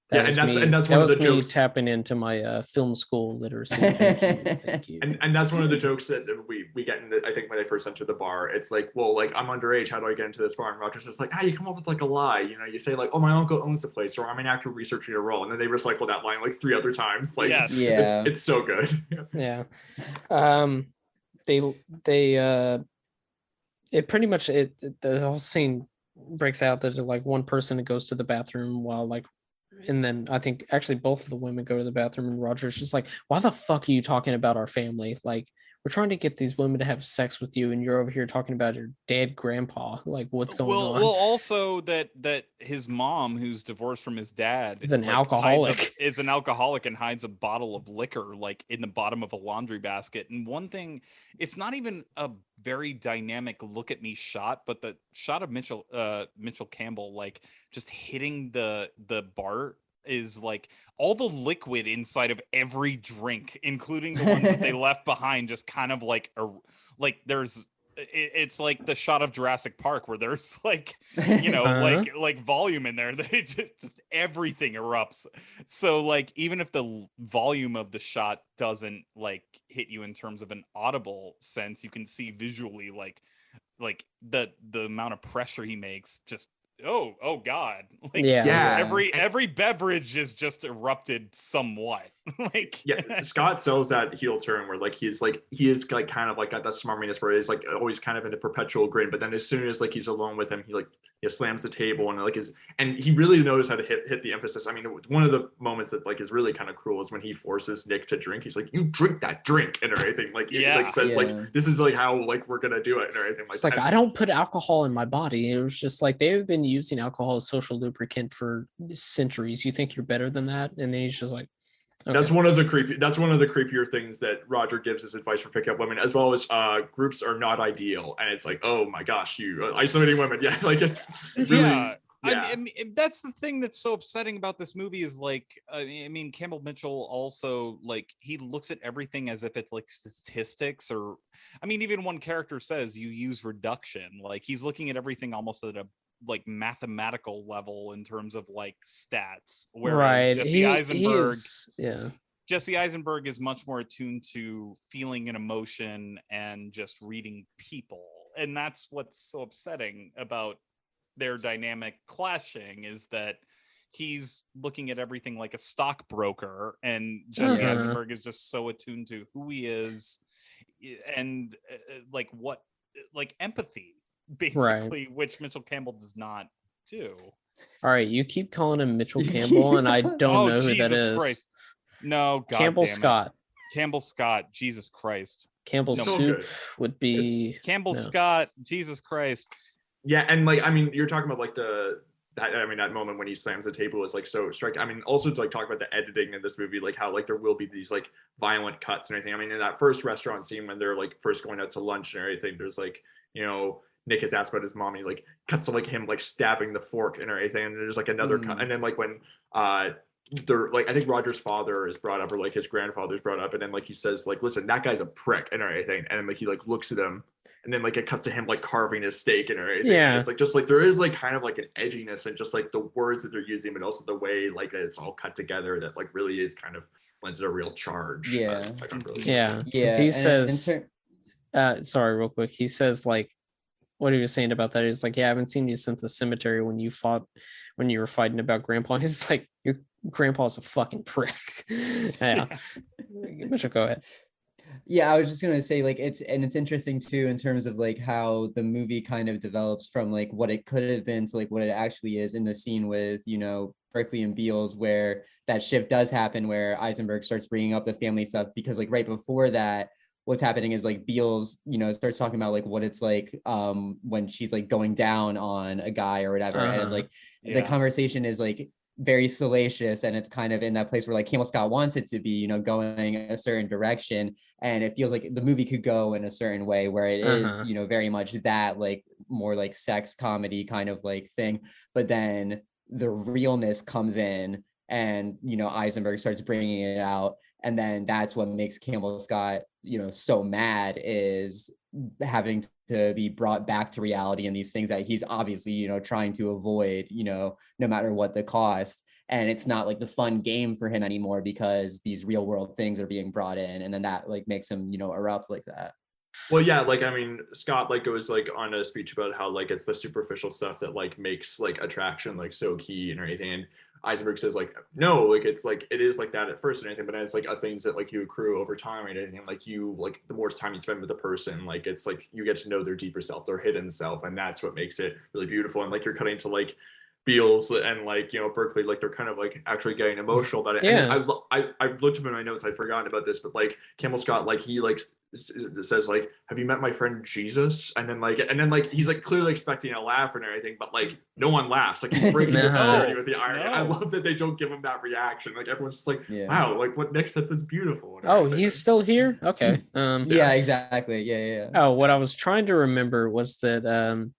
That Yeah, was and me. that's That one of was the me jokes. tapping into my film school literacy. Thank you. Thank you. And that's one of the jokes that we get in I think when they first enter the bar. It's like, well, like I'm underage, how do I get into this bar? And Roger says like, you come up with like a lie, you know, you say like, oh, my uncle owns the place, or I'm an actor researching a role, and then they recycle that line like 3 other times. Like Yes. Yeah. it's so good. Yeah. It pretty much the whole scene breaks out that like one person goes to the bathroom while like, and then I think actually both of the women go to the bathroom, and Roger's just like, why the fuck are you talking about our family? Like, we're trying to get these women to have sex with you, and you're over here talking about your dead grandpa. Like, what's going on? Well, also that his mom, who's divorced from his dad, Is an like, alcoholic. is an alcoholic and hides a bottle of liquor like in the bottom of a laundry basket. And one thing, it's not even a very dynamic look at me shot, but the shot of Mitchell Campbell like just hitting the bar is like all the liquid inside of every drink, including the ones that they left behind, just kind of like there's it's like the shot of Jurassic Park where there's like, you know, like volume in there. They just everything erupts. So like even if the volume of the shot doesn't like hit you in terms of an audible sense, you can see visually like the amount of pressure he makes. Just oh god, like Yeah. every beverage is just erupted somewhat. Like Yeah, Scott sells that heel turn where like he is like kind of like got that smarminess where he's like always kind of in a perpetual grin, but then as soon as like he's alone with him, he slams the table and like and he really knows how to hit the emphasis. I mean, one of the moments that like is really kind of cruel is when he forces Nick to drink. He's like, you drink that drink and everything. Like he like says like this is like how like we're gonna do it and everything. It's like I don't put alcohol in my body. It was just like they've been using alcohol as social lubricant for centuries. You think you're better than that? And then he's just like, okay. That's one of the creepier things that Roger gives as advice for picking up women, as well as groups are not ideal. And it's like, oh my gosh, you isolating women. Yeah, like it's really, yeah. I mean, that's the thing that's so upsetting about this movie is like, I mean, Campbell Mitchell also like he looks at everything as if it's like statistics, or I mean, even one character says you use reduction. Like he's looking at everything almost at a like mathematical level in terms of like stats. Whereas Jesse Eisenberg is much more attuned to feeling an emotion and just reading people. And that's what's so upsetting about their dynamic clashing, is that he's looking at everything like a stockbroker, and Jesse Eisenberg is just so attuned to who he is and like what like empathy basically, which Mitchell Campbell does not do. All right, you keep calling him Mitchell Campbell, and I don't know who that Jesus is. Christ. No, God Campbell damn it. Scott. Campbell Scott, Jesus Christ. Campbell No, Soup good. would be Campbell no. Scott, Jesus Christ. Yeah, and like I mean, you're talking about like that moment when he slams the table is like so striking. I mean, also to like talk about the editing in this movie, like how like there will be these like violent cuts and everything. I mean, in that first restaurant scene when they're like first going out to lunch and everything, there's like, you know, Nick is asked about his mom, he like cuts to like him like stabbing the fork and everything, and there's like another cut, and then like when they're like, I think Roger's father is brought up, or like his grandfather's brought up, and then like he says like, listen, that guy's a prick and everything, and like he like looks at him, and then like it cuts to him like carving his steak and everything. Yeah, and it's like just like there is like kind of like an edginess and just like the words that they're using, but also the way like it's all cut together that like really is kind of lends it a real charge. Yeah. I found really yeah. Yeah, He and says, sorry, real quick. He says like, what he was saying about that is like, yeah, I haven't seen you since the cemetery when you were fighting about grandpa. He's like, your grandpa's a fucking prick. Yeah. Mitchell, go ahead. Yeah, I was just gonna say like it's interesting too in terms of like how the movie kind of develops from like what it could have been to like what it actually is in the scene with, you know, Berkeley and Beals, where that shift does happen, where Eisenberg starts bringing up the family stuff, because like right before that, what's happening is like Beals, you know, starts talking about like what it's like when she's like going down on a guy or whatever, and like the conversation is like very salacious, and it's kind of in that place where like Campbell Scott wants it to be, you know, going a certain direction, and it feels like the movie could go in a certain way where it is, you know, very much that like more like sex comedy kind of like thing, but then the realness comes in, and you know Eisenberg starts bringing it out, and then that's what makes Campbell Scott, you know, so mad, is having to be brought back to reality and these things that he's obviously, you know, trying to avoid, you know, no matter what the cost. And it's not like the fun game for him anymore because these real world things are being brought in, and then that like makes him, you know, erupt like that. Well, yeah, like I mean, Scott like goes like on a speech about how like it's the superficial stuff that like makes like attraction like so key and everything. And Eisenberg says like, no, like it's like it is like that at first and anything, but then it's like things that like you accrue over time and anything. Like you like the more time you spend with the person, like it's like you get to know their deeper self, their hidden self, and that's what makes it really beautiful. And like you're cutting to like Beals and like, you know, Berkeley, like they're kind of like actually getting emotional about it. Yeah. And I looked up in my notes, I'd forgotten about this, but like Campbell Scott, like he like says like, have you met my friend Jesus? And then like he's like clearly expecting a laugh and everything, but like no one laughs. Like he's breaking the story with the irony. I love that they don't give him that reaction. Like everyone's just like, wow, like what Nick said was beautiful. Oh, he's still here? Okay. Yeah, exactly. Yeah. Oh, what I was trying to remember was that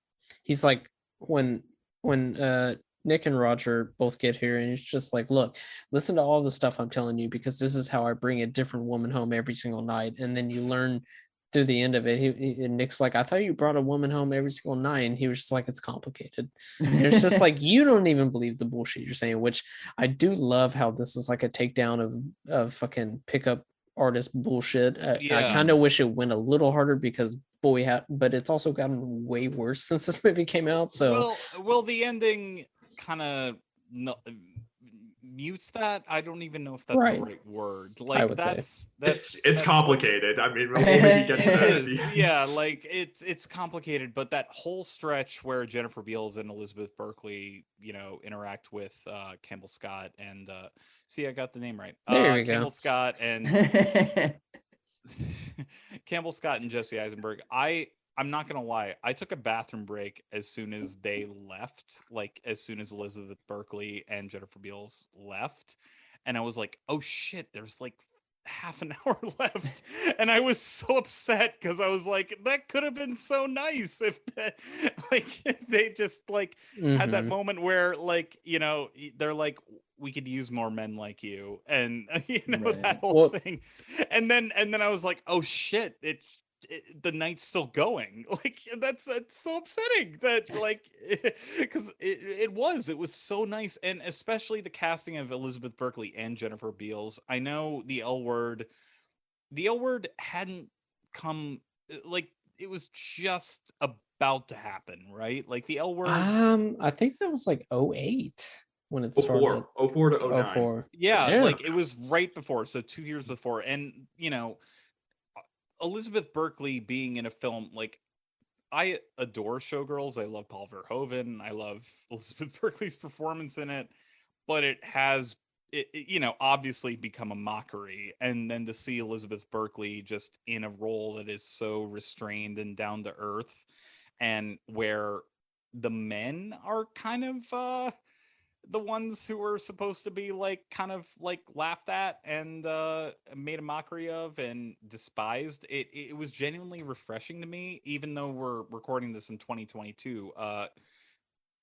he's like when Nick and Roger both get here, and he's just like, look, listen to all the stuff I'm telling you, because this is how I bring a different woman home every single night. And then you learn through the end of it, and Nick's like, I thought you brought a woman home every single night. And he was just like, it's complicated. And it's just like, you don't even believe the bullshit you're saying, which I do love how this is like a takedown of fucking pickup artist bullshit. I kind of wish it went a little harder, because but it's also gotten way worse since this movie came out. So well the ending kind of mutes that. I don't even know if that's the right word. Like that's it's complicated. I mean, we'll maybe get to that. Yeah, like it's complicated, but that whole stretch where Jennifer Beals and Elizabeth Berkley, you know, interact with Campbell Scott and see, I got the name right. There we Campbell go. Scott and Campbell Scott and Jesse Eisenberg. I'm not gonna lie, I took a bathroom break as soon as they left, like as soon as Elizabeth Berkley and Jennifer Beals left, and I was like, oh shit, there's like half an hour left, and I was so upset because I was like, that could have been so nice if that, like they just like had that moment where like, you know, they're like, we could use more men like you, and you know, that whole thing, and then I was like, oh shit, the night's still going. Like that's so upsetting that like, because it was so nice, and especially the casting of Elizabeth Berkley and Jennifer Beals. I know the L Word hadn't come, like it was just about to happen, right? Like the L Word. I think that was like 08 when it started. 04 to 09. 04. Yeah, like it was right before, so 2 years before, and you know, Elizabeth Berkley being in a film, like I adore Showgirls. I love Paul Verhoeven. I love Elizabeth Berkley's performance in it, but it has obviously become a mockery, and then to see Elizabeth Berkley just in a role that is so restrained and down to earth, and where the men are kind of the ones who are supposed to be like kind of like laughed at and made a mockery of and despised. It was genuinely refreshing to me, even though we're recording this in 2022.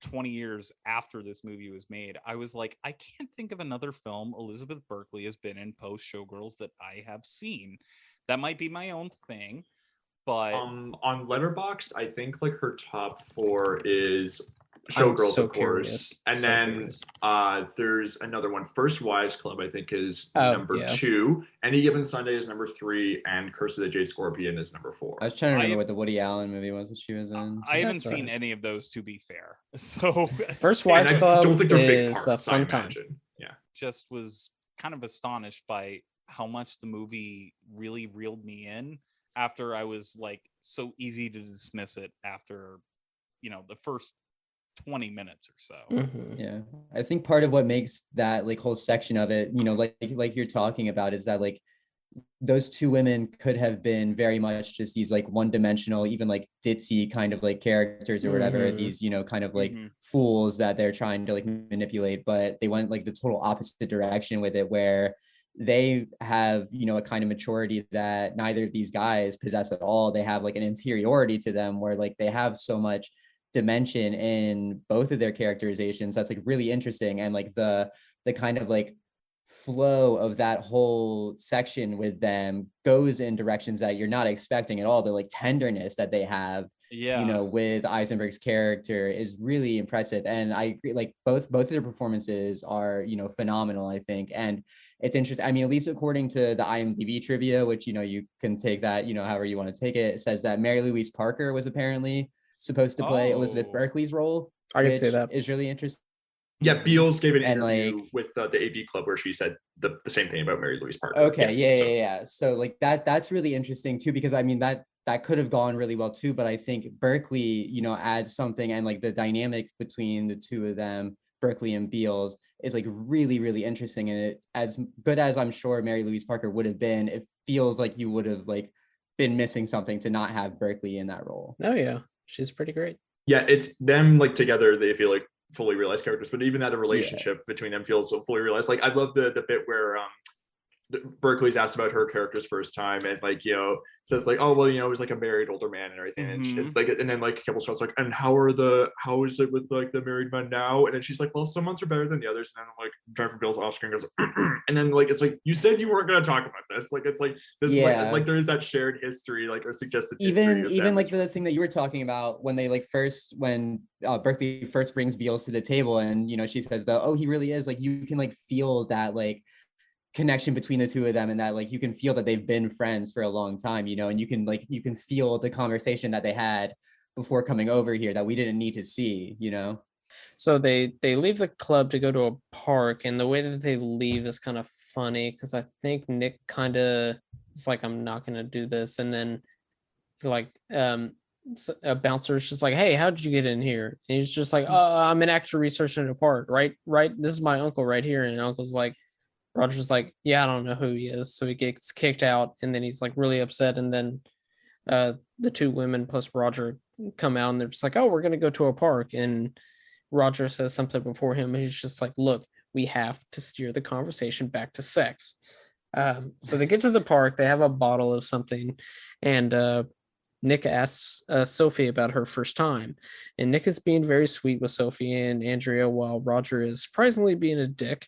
20 years after this movie was made, I was like, I can't think of another film Elizabeth Berkley has been in post Showgirls that I have seen. That might be my own thing, but On Letterboxd, I think like her top 4 is I'm Showgirls, so of course, curious. and So then curious. there's another one. First Wives Club, I think, is Oh, number yeah. 2. Any Given Sunday is number 3, and Curse of the Jade Scorpion is number 4. I was trying to remember I- what the Woody Allen movie was that she was in. I haven't That's seen right. any of those, to be fair. So First And Wives I Club don't think they're big is parts, a fun I time. imagine. Yeah. just was kind of astonished by how much the movie really reeled me in after I was like so easy to dismiss it after, the first 20 minutes or so. Mhm. Yeah, I think part of what makes that like whole section of it, like you're talking about, is that like those two women could have been very much just these like one-dimensional, even like ditzy kind of like characters or whatever, Mhm. these kind of like Mhm. fools that they're trying to like manipulate, but they went like the total opposite direction with it, where they have a kind of maturity that neither of these guys possess at all. They have like an interiority to them where like they have so much dimension in both of their characterizations that's like really interesting, and like the kind of like flow of that whole section with them goes in directions that you're not expecting at all. The like tenderness that they have Yeah. with Eisenberg's character is really impressive, and I agree, like both of their performances are phenomenal, I think. And it's interesting, I mean, at least according to the IMDb trivia, which you can take that however you want to take it, it says that Mary Louise Parker was apparently supposed to play Elizabeth Oh. Berkley's role, I could which see that. is really interesting. Yeah, Beals gave an And, interview like- with the AV Club where she said the same thing about Mary Louise Parker. Okay, Yes, so- yeah. So like that's really interesting too, because I mean that could have gone really well too, but I think Berkeley, adds something, and like the dynamic between the two of them, Berkeley and Beals, is like really, really interesting. And it, as good as I'm sure Mary Louise Parker would have been, it feels like you would have like been missing something to not have Berkeley in that role. Oh yeah, she's pretty great. Yeah, it's them like together, they feel like fully realized characters, but even that the relationship between them feels so fully realized. Like I love the bit where Berkeley's asked about her character's first time, and like says like, oh well, it was like a married older man and everything, and she, Mhm. like, and then like a couple shots like, and how is it with like the married men now? And then she's like, well, some months are better than the others. And then like Driver Bill's off screen goes, and then like it's like, you said you weren't going to talk about this. Like it's like this like there is that shared history, like or suggested history of Even them like as the friends. thing that you were talking about when they like when Berkeley first brings Beals to the table, and she says that, oh, he really is, like you can like feel that like connection between the two of them, and that like you can feel that they've been friends for a long time, and you can feel the conversation that they had before coming over here that we didn't need to see. So they leave the club to go to a park, and the way that they leave is kind of funny because I think Nick kind of is like, I'm not gonna do this, and then like a bouncer is just like, hey, how did you get in here? And he's just like, oh, I'm an actor researching a park, right, this is my uncle right here. And uncle's like, Roger's like, yeah, I don't know who he is. So he gets kicked out, and then he's like really upset. And then the two women plus Roger come out, and they're just like, oh, we're gonna go to a park. And Roger says something before him, and he's just like, look, we have to steer the conversation back to sex. So they get to the park, they have a bottle of something, and Nick asks Sophie about her first time, and Nick is being very sweet with Sophie and Andrea, while Roger is surprisingly being a dick.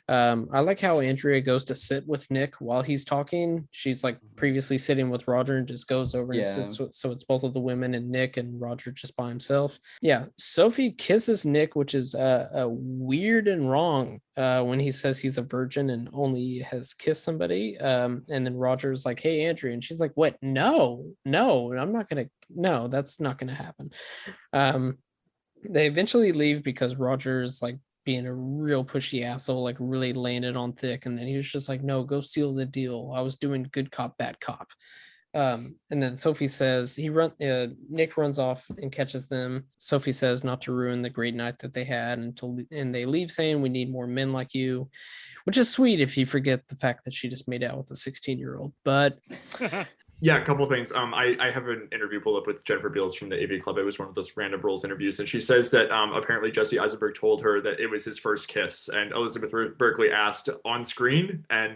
I like how Andrea goes to sit with Nick while he's talking. She's like previously sitting with Roger and just goes over and sits with, so it's both of the women and Nick, and Roger just by himself. Yeah, Sophie kisses Nick, which is weird and wrong when he says he's a virgin and only has kissed somebody. And then Roger's like, hey, Andrea. And she's like, what? No, I'm not going to. No, that's not going to happen. They eventually leave because Roger's like being a real pushy asshole, like really laying it on thick. And then he was just like, no, go seal the deal. I was doing good cop, bad cop. And then Sophie says Nick runs off and catches them. Sophie says not to ruin the great night that they had and they leave saying we need more men like you, which is sweet if you forget the fact that she just made out with a 16-year-old. But yeah, a couple things. I have an interview pulled up with Jennifer Beals from the AV Club. It was one of those random roles interviews, and she says that apparently Jesse Eisenberg told her that it was his first kiss, and Elizabeth Berkley asked on screen, and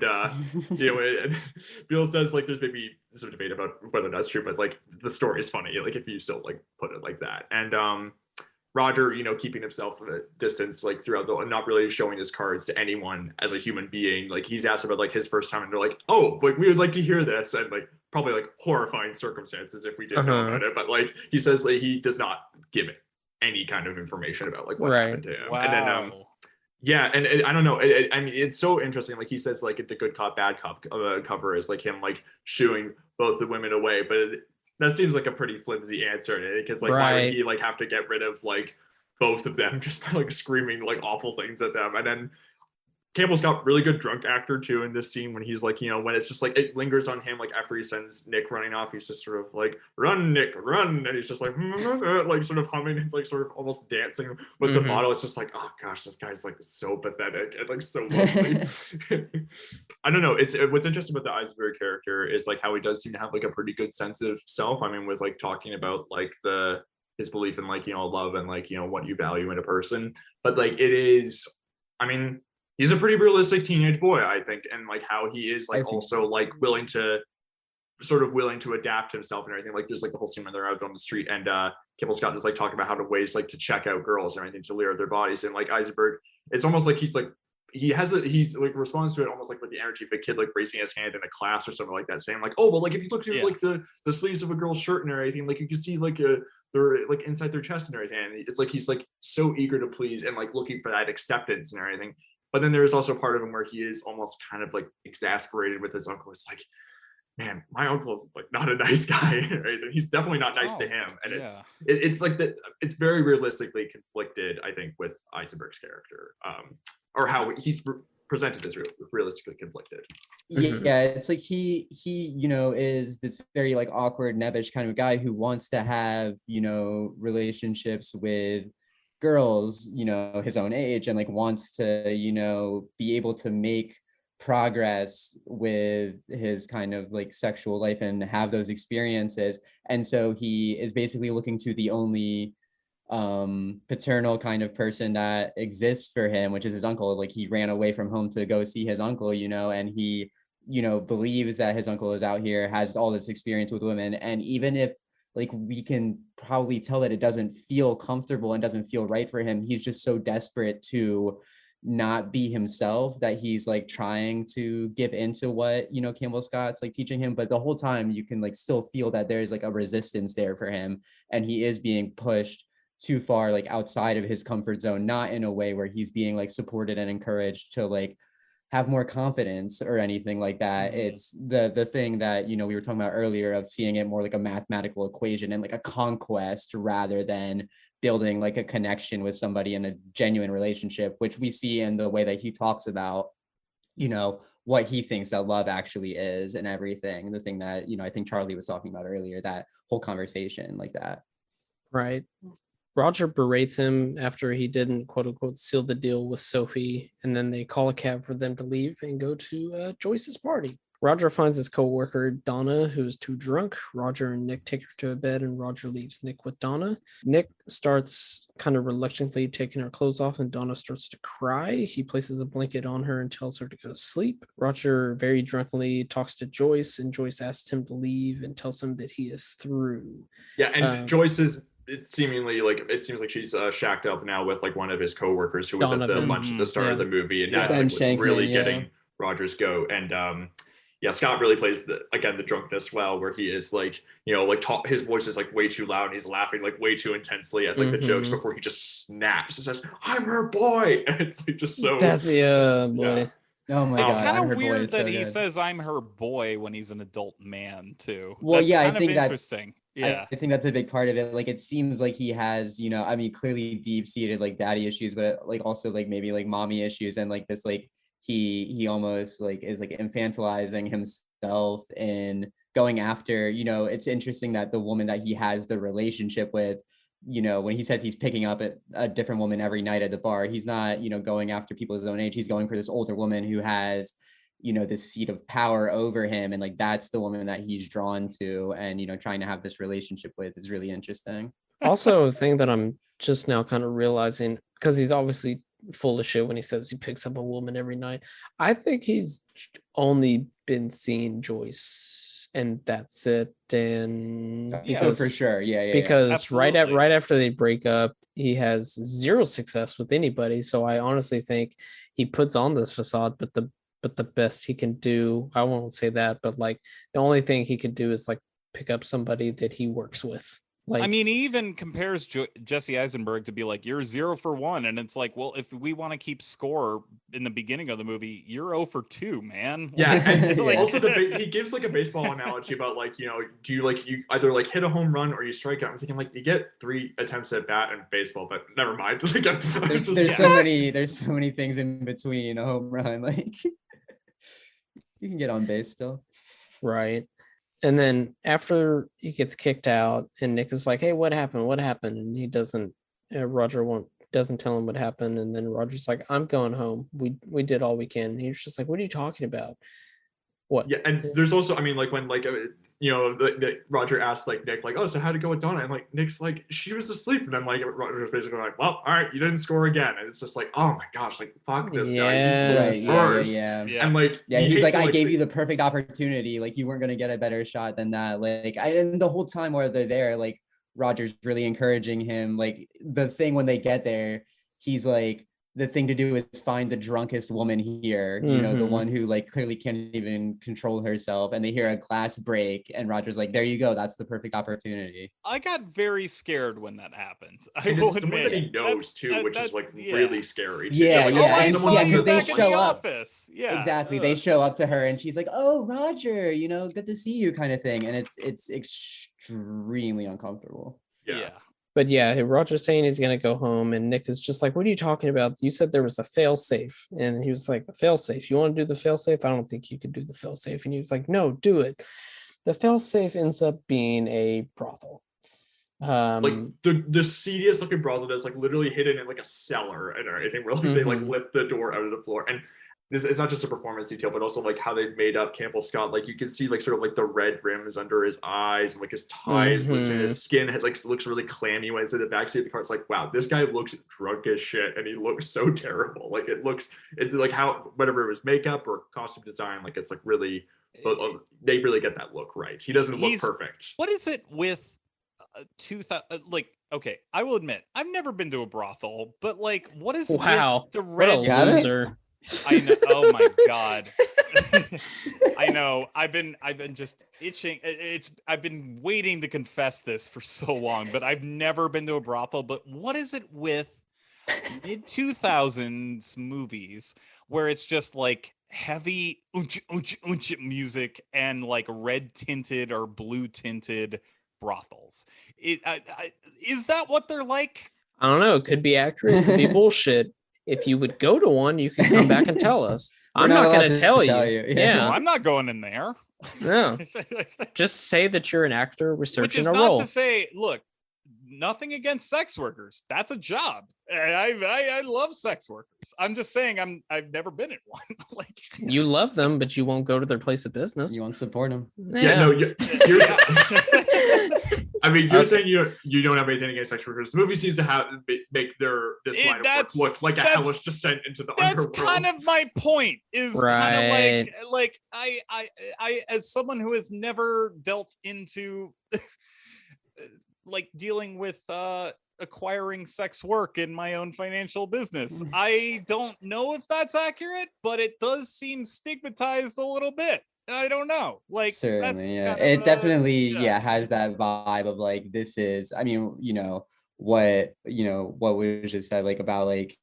Beals says like there's maybe some debate about whether that's true, but like the story is funny, like if you still like put it like that, and Roger, keeping himself at a distance, like throughout not really showing his cards to anyone as a human being. Like he's asked about like his first time, and they're like, "Oh, like we would like to hear this," and like probably like horrifying circumstances if we did know about it. But like he says, like he does not give it any kind of information about like what happened to him. Wow. And then yeah, and I don't know. I mean, it's so interesting. Like he says, like the good cop, bad cop cover is like him like shooing both the women away, but that seems like a pretty flimsy answer, because like why would he like have to get rid of like both of them just by like screaming like awful things at them? And then Campbell's got really good drunk actor too in this scene when he's like, when it's just like it lingers on him, like after he sends Nick running off, he's just sort of like, "Run, Nick, run," and he's just like like sort of humming, it's like sort of almost dancing with the bottle. It's just like, oh gosh, this guy's like so pathetic and like so lonely. I don't know. It's what's interesting about the Eisenberg character is like how he does seem to have like a pretty good sense of self. I mean, with like talking about like his belief in like love and like what you value in a person, but like it is, I mean, he's a pretty realistic teenage boy, I think, and like how he is like also like willing to adapt himself and everything. Like there's like the whole scene when they're out on the street and Kimball Scott is like talking about how to ways like to check out girls and everything to lure their bodies, and like Eisenberg, it's almost like he's like he's like responds to it almost like with the energy of a kid like raising his hand in a class or something like that, saying like, "Oh well, like if you look through like the sleeves of a girl's shirt and everything, like you can see like they're like inside their chest and everything." And it's like he's like so eager to please and like looking for that acceptance and everything. But then there's also part of him where he is almost kind of like exasperated with his uncle. It's like, man, my uncle's like not a nice guy, right? He's definitely not nice to him. And it's like that. It's very realistically conflicted, I think, with Eisenberg's character, or how he's presented as realistically conflicted. Yeah, it's like he is this very like awkward, nebbish kind of guy who wants to have relationships with girls his own age, and like wants to be able to make progress with his kind of like sexual life and have those experiences. And so he is basically looking to the only paternal kind of person that exists for him, which is his uncle. Like he ran away from home to go see his uncle, and he believes that his uncle is out here, has all this experience with women, and even if like we can probably tell that it doesn't feel comfortable and doesn't feel right for him, he's just so desperate to not be himself that he's like trying to give into what Campbell Scott's like teaching him. But the whole time you can like still feel that there's like a resistance there for him, and he is being pushed too far like outside of his comfort zone, not in a way where he's being like supported and encouraged to like have more confidence or anything like that. It's the thing that we were talking about earlier of seeing it more like a mathematical equation and like a conquest rather than building like a connection with somebody in a genuine relationship, which we see in the way that he talks about what he thinks that love actually is and everything. The thing that I think Charlie was talking about earlier, that whole conversation like that. Right. Roger berates him after he didn't, quote unquote, seal the deal with Sophie, and then they call a cab for them to leave and go to Joyce's party. Roger finds his co-worker Donna, who is too drunk. Roger and Nick take her to bed, and Roger leaves Nick with Donna. Nick starts kind of reluctantly taking her clothes off, and Donna starts to cry. He places a blanket on her and tells her to go to sleep. Roger very drunkenly talks to Joyce, and Joyce asks him to leave and tells him that he is through. Yeah, and Joyce is... it seems like she's shacked up now with like one of his co-workers who was at the lunch at the start of the movie, and that's like, what's really getting Roger's go. And Scott really plays the drunkenness well, where he is like his voice is like way too loud and he's laughing like way too intensely at like the jokes before he just snaps and says, "I'm her boy," and it's like just so that's the boy. Yeah. Oh my God. It's kind of weird that he says "I'm her boy" when he's an adult man too. Well, that's I think that's interesting. Yeah, I think that's a big part of it. Like it seems like he has, clearly deep-seated like daddy issues, but like also like maybe like mommy issues, and like this like he almost like is like infantilizing himself in going after, it's interesting that the woman that he has the relationship with, when he says he's picking up a different woman every night at the bar, he's not, going after people his own age. He's going for this older woman who has, this seat of power over him. And like, that's the woman that he's drawn to and, trying to have this relationship with is really interesting. Also, a thing that I'm just now kind of realizing, because he's obviously full of shit when he says he picks up a woman every night. I think he's only been seeing Joyce and that's it. And because, for sure. Yeah. Because Absolutely. right after they break up, he has zero success with anybody. So I honestly think he puts on this facade, but the best he can do, I won't say that, but like the only thing he can do is like pick up somebody that he works with. Like, I mean, he even compares Jesse Eisenberg to be like, you're 0 for 1. And it's like, well, if we want to keep score in the beginning of the movie, you're 0 for 2, man. Yeah. And Like- also he gives like a baseball analogy about like, do you either like hit a home run or you strike out? I'm thinking like you get 3 attempts at bat in baseball, but never mind. Like, There's so many things in between a home run. Like you can get on base still. right. And then after he gets kicked out and Nick is like, hey, what happened? And he doesn't, Roger doesn't tell him what happened. And then Roger's like, I'm going home. We did all we can. And he's just like, what are you talking about? What? Yeah, and there's also, I mean, like when like Roger asked like Nick, like, oh, so how'd it go with Donna? And like Nick's like, she was asleep. And then like Roger's basically like, well, all right, you didn't score again. And it's just like, oh my gosh, like fuck this guy. He's the worst. Yeah. And like he's like, I gave you the perfect opportunity. Like you weren't gonna get a better shot than that. Like and the whole time while they're there, like Roger's really encouraging him. Like the thing when they get there, he's like, the thing to do is find the drunkest woman here, the one who like clearly can't even control herself, and they hear a glass break and Roger's like, there you go, that's the perfect opportunity. I got very scared when that happened. I And will it's someone admit. that he knows too, which is like really scary. Yeah, Like, yeah. it's I someone saw because you who's they back in show the up. office. Yeah, Exactly. They show up to her and she's like, oh, Roger, good to see you kind of thing. And it's extremely uncomfortable. Yeah. But yeah, Roger's saying he's going to go home. And Nick is just like, what are you talking about? You said there was a fail safe. And he was like, a fail safe? You want to do the fail safe? I don't think you could do the fail safe. And he was like, no, do it. The fail safe ends up being a brothel. Like the seediest looking brothel that's like literally hidden in like a cellar and everything, where like they like lift the door out of the floor. And this it's not just a performance detail, but also like how they've made up Campbell Scott. Like you can see like sort of like the red rims under his eyes and like his ties loosen, his skin looks really clammy when it's in the backseat of the car. It's like, wow, this guy looks drunk as shit and he looks so terrible. Like it's like how whatever it was makeup or costume design, like it's like really they really get that look right. He doesn't look perfect. What is it with 2000? Like, okay, I will admit I've never been to a brothel, but like, what is with the red loser? I know. Oh my god. I know. I've been just itching. I've been waiting to confess this for so long, but I've never been to a brothel. But what is it with mid-2000s movies where it's just like heavy music and like red tinted or blue tinted brothels? Is that what they're like? I don't know. It could be accurate. It could be bullshit. If you would go to one, you can come back and tell us. I'm not going to tell you. Yeah. No, I'm not going in there. No. Just say that you're an actor researching a role. Which is not to say, look, nothing against sex workers. That's a job. I love sex workers. I'm just saying I've never been in one. Like, you love them, but you won't go to their place of business. You won't support them. Yeah, no, you're I mean, you're saying you don't have anything against sex workers. The movie seems to make this line of work look like a hellish descent into the underworld. That's kind of my point. Is kind of like I as someone who has never dealt into like dealing with acquiring sex work in my own financial business. I don't know if that's accurate, but it does seem stigmatized a little bit. I don't know. Like, certainly, yeah. It definitely, has that vibe of like, this is, I mean, what we just said, like about like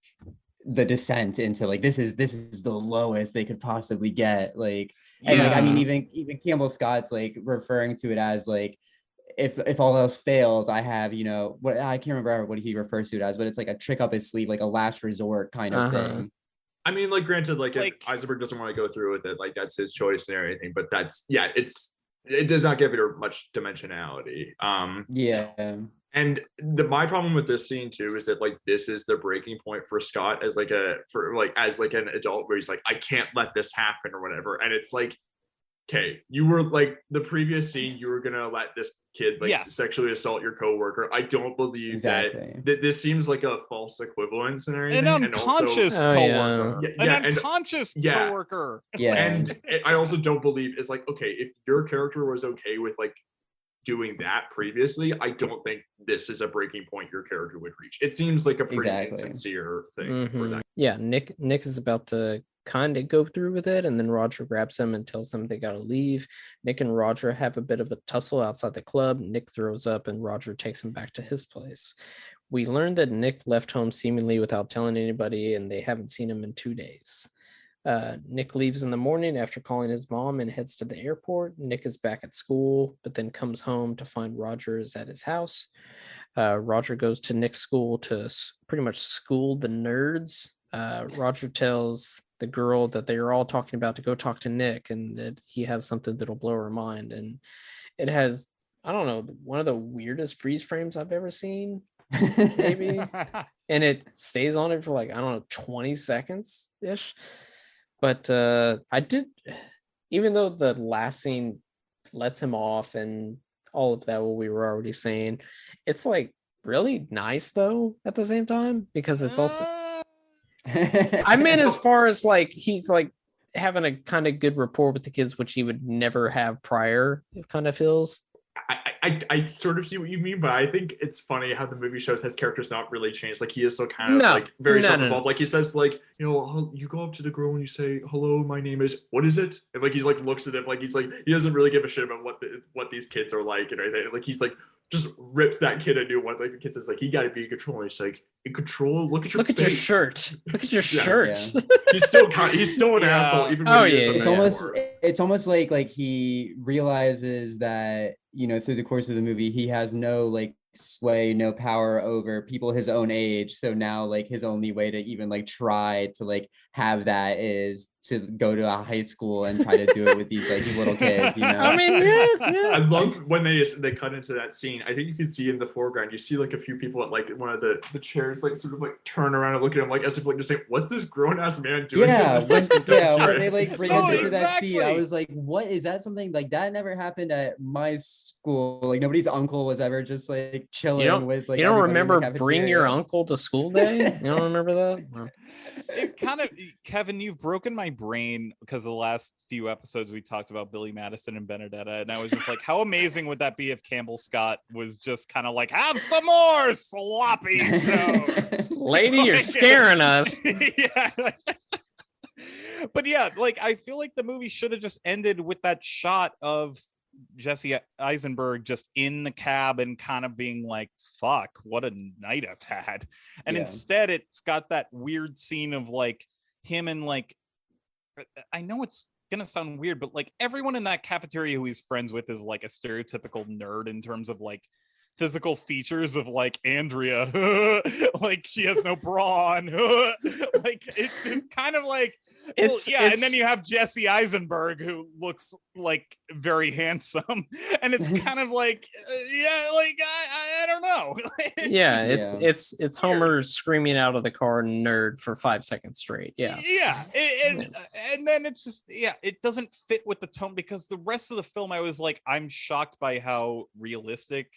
the descent into like, this is the lowest they could possibly get. Like, and like, I mean, even Campbell Scott's like referring to it as like, if all else fails, I have, what I can't remember what he refers to it as, but it's like a trick up his sleeve, like a last resort kind of thing. I mean, like, granted, like if Eisenberg doesn't want to go through with it, like that's his choice and everything. But it's it does not give it much dimensionality. Yeah. And my problem with this scene too is that like this is the breaking point for Scott as like as an adult, where he's like, I can't let this happen or whatever. And it's like, okay, you were like, the previous scene, you were gonna let this kid like sexually assault your coworker. I don't believe that this seems like a false equivalence and everything. An unconscious coworker. An unconscious coworker. Yeah. And I also don't believe it's like, okay, if your character was okay with like doing that previously, I don't think this is a breaking point your character would reach. It seems like a pretty insincere thing for that. Yeah, Nick is about to kind of go through with it, and then Roger grabs him and tells him they gotta leave. Nick and Roger have a bit of a tussle outside the club. Nick throws up and Roger takes him back to his place. We learned that Nick left home seemingly without telling anybody, and they haven't seen him in 2 days. Nick leaves in the morning after calling his mom and heads to the airport. Nick is back at school, but then comes home to find Roger is at his house. Roger goes to Nick's school to pretty much school the nerds. Roger tells the girl that they are all talking about to go talk to Nick, and that he has something that'll blow her mind. And it has, I don't know, one of the weirdest freeze frames I've ever seen, maybe. And it stays on it for like, I don't know, 20 seconds ish. But I did, even though the last scene lets him off and all of that, what we were already saying, it's like really nice though at the same time, because it's also, I mean, as far as like, he's like having a kind of good rapport with the kids, which he would never have prior, it kind of feels. I sort of see what you mean, but I think it's funny how the movie shows his character's not really changed. Like he is still kind of like very self-involved. Like he says, like, you know, you go up to the girl and you say, "Hello, my name is," what is it? And like he's like looks at him like he's like he doesn't really give a shit about what these kids are like and everything. Like he's like just rips that kid a new one. Like the kid says, like, he got to be in control. And he's like, in control. Look at your shirt. Look at your shirt. Yeah. he's still an asshole. Even when he is it's almost like he realizes that, you know, through the course of the movie, he has no like sway, no power over people his own age. So now like his only way to even like try to like have that is to go to a high school and try to do it with these like little kids, you know. I mean, yeah. I love when they cut into that scene. I think you can see in the foreground, you see like a few people at like one of the chairs like sort of like turn around and look at him like as if like just saying, what's this grown-ass man doing? When they like bring us into that scene, I was like, what is that? Something like that never happened at my school. Like nobody's uncle was ever just like chilling with like, you don't remember bring your uncle to school day? You don't remember that? No. It kind of, Kevin, you've broken my brain because the last few episodes we talked about Billy Madison and Benedetta, and I was just like, how amazing would that be if Campbell Scott was just kind of like, have some more sloppy nose. Lady, you're scaring us. Yeah. But yeah, like I feel like the movie should have just ended with that shot of Jesse Eisenberg just in the cab and kind of being like, fuck, what a night I've had. And instead it's got that weird scene of like him and like, I know it's gonna sound weird, but like everyone in that cafeteria who he's friends with is like a stereotypical nerd in terms of like physical features of like Andrea, like she has no bra on. Like it's kind of like, and then you have Jesse Eisenberg who looks like very handsome, and it's kind of like, I don't know. It's Homer screaming out of the car nerd for 5 seconds straight. And then it's just it doesn't fit with the tone, because the rest of the film I was like, I'm shocked by how realistic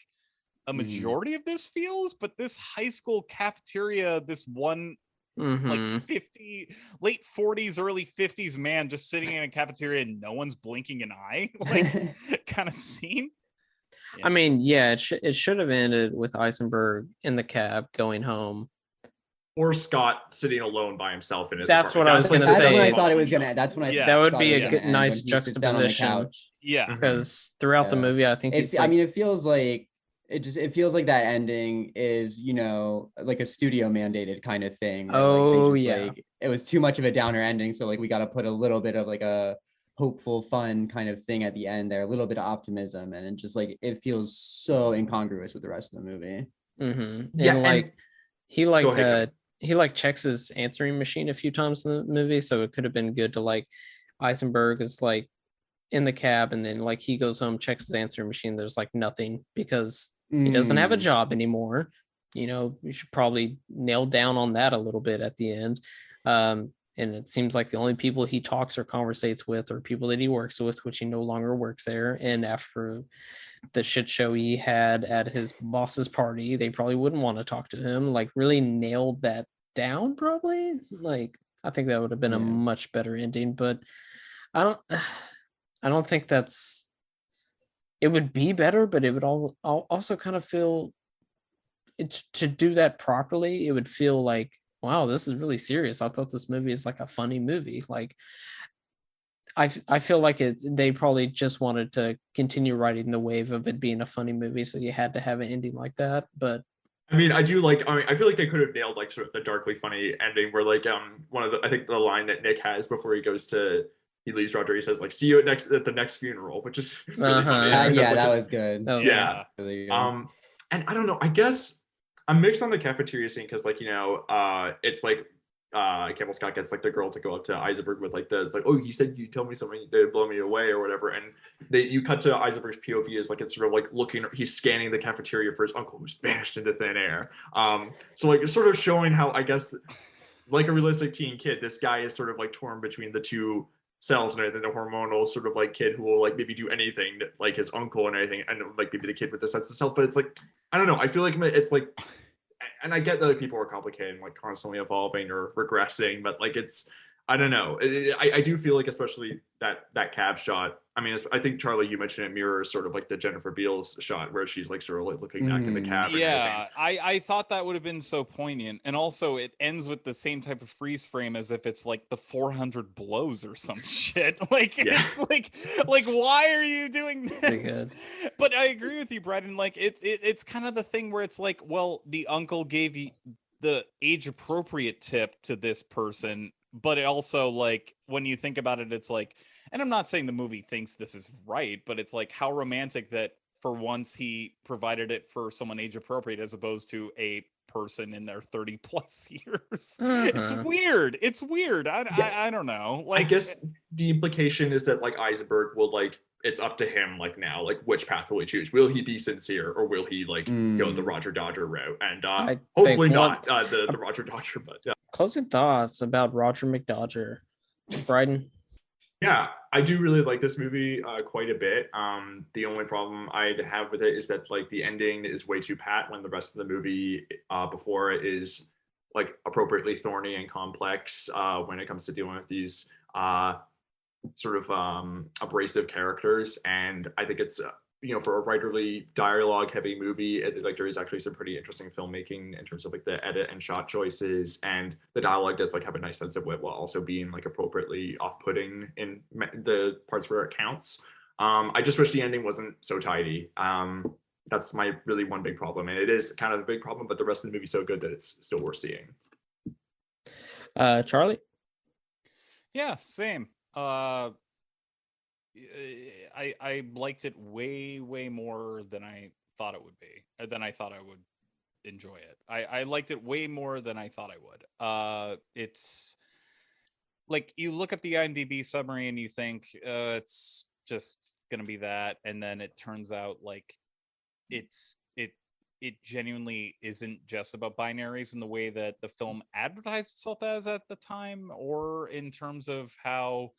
a majority of this feels, but this high school cafeteria, this one like 50 late 40s early 50s man just sitting in a cafeteria and no one's blinking an eye, like kind of scene. I mean, it should have ended with Eisenberg in the cab going home, or Scott sitting alone by himself in his that's apartment. what I was going to say. That's when I thought it was going to. That's when I. That would be a good, nice juxtaposition. Because throughout the movie, I think it feels like it feels like that ending is, you know, like a studio mandated kind of thing. Like, it was too much of a downer ending, so like we got to put a little bit of like a hopeful, fun kind of thing at the end there, a little bit of optimism, and it just like it feels so incongruous with the rest of the movie. He checks his answering machine a few times in the movie, so it could have been good to like Eisenberg is like in the cab, and then like he goes home, checks his answering machine, there's like nothing because he doesn't have a job anymore. You should probably nail down on that a little bit at the end. And it seems like the only people he talks or conversates with are people that he works with, which he no longer works there. And after the shit show he had at his boss's party, they probably wouldn't want to talk to him. Like, really nailed that down, probably. Like, I think that would have been a much better ending, but I don't think that's, it would be better, but it would also kind of feel, to do that properly, it would feel like, wow, this is really serious. I thought this movie is like a funny movie. Like, I feel like they probably just wanted to continue riding the wave of it being a funny movie, so you had to have an ending like that. But I mean, I feel like they could have nailed like sort of the darkly funny ending where like one of the, I think the line that Nick has before he leaves Roger, he says like, "See you at the next funeral," which is really funny. That was good. That was really good. And I don't know, I guess I'm mixed on the cafeteria scene because like, it's like Campbell Scott gets like the girl to go up to Eisenberg with like it's like, "Oh, you said you told me something to blow me away," or whatever, and you cut to Eisenberg's POV as like it's sort of like he's scanning the cafeteria for his uncle who's vanished into thin air. So like it's sort of showing how, I guess, like a realistic teen kid, this guy is sort of like torn between the two selves and everything, the hormonal sort of like kid who will like maybe do anything like his uncle and everything, and like maybe the kid with the sense of self. But it's like, I don't know, I feel like it's like, and I get that like, people are complicated and like constantly evolving or regressing, but like it's, I don't know, I do feel like, especially that cab shot, I mean, I think Charlie, you mentioned it mirrors sort of like the Jennifer Beals shot where she's like sort of like looking back in the cab. Yeah, I thought that would have been so poignant, and also it ends with the same type of freeze frame as if it's like the 400 blows or some shit. Like it's like why are you doing this? But I agree with you, Brendan. Like it's kind of the thing where it's like, well, the uncle gave you the age appropriate tip to this person. But it also, like, when you think about it, it's like, and I'm not saying the movie thinks this is right, but it's like how romantic that for once he provided it for someone age appropriate as opposed to a person in their 30 plus years. It's weird. It's weird. I don't know. Like, I guess the implication is that like Eisenberg will like, it's up to him like now, like which path will he choose? Will he be sincere or will he like go the Roger Dodger route? And hopefully not the Roger Dodger, but closing thoughts about Roger McDodger, Bryden. Yeah, I do really like this movie quite a bit. The only problem I'd have with it is that like the ending is way too pat when the rest of the movie before it is like appropriately thorny and complex when it comes to dealing with these sort of abrasive characters. And I think it's for a writerly dialogue heavy movie, like there is actually some pretty interesting filmmaking in terms of like the edit and shot choices, and the dialogue does like have a nice sense of wit while also being like appropriately off-putting in the parts where it counts. I just wish the ending wasn't so tidy. That's my really one big problem, and it is kind of a big problem, but the rest of the movie's so good that it's still worth seeing. Charlie? Yeah, same. I liked it way more than I thought it would be, than I thought I would enjoy it. I liked it way more than I thought I would. It's like you look up the IMDb summary and you think it's just gonna be that, and then it turns out like it genuinely isn't just about binaries in the way that the film advertised itself as at the time, or in terms of how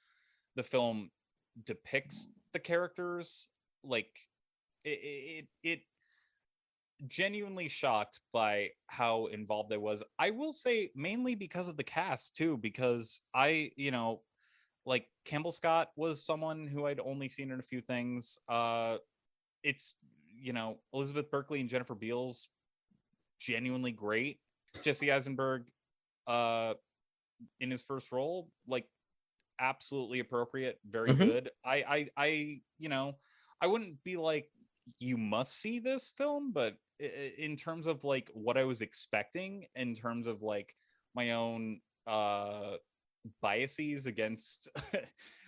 the film depicts the characters. Like it genuinely shocked by how involved I was. I will say mainly because of the cast too, because I like Campbell Scott was someone who I'd only seen in a few things. It's Elizabeth Berkley and Jennifer Beals, genuinely great. Jesse Eisenberg in his first role, like absolutely appropriate, very good. I wouldn't be like you must see this film, but in terms of like what I was expecting, in terms of like my own biases against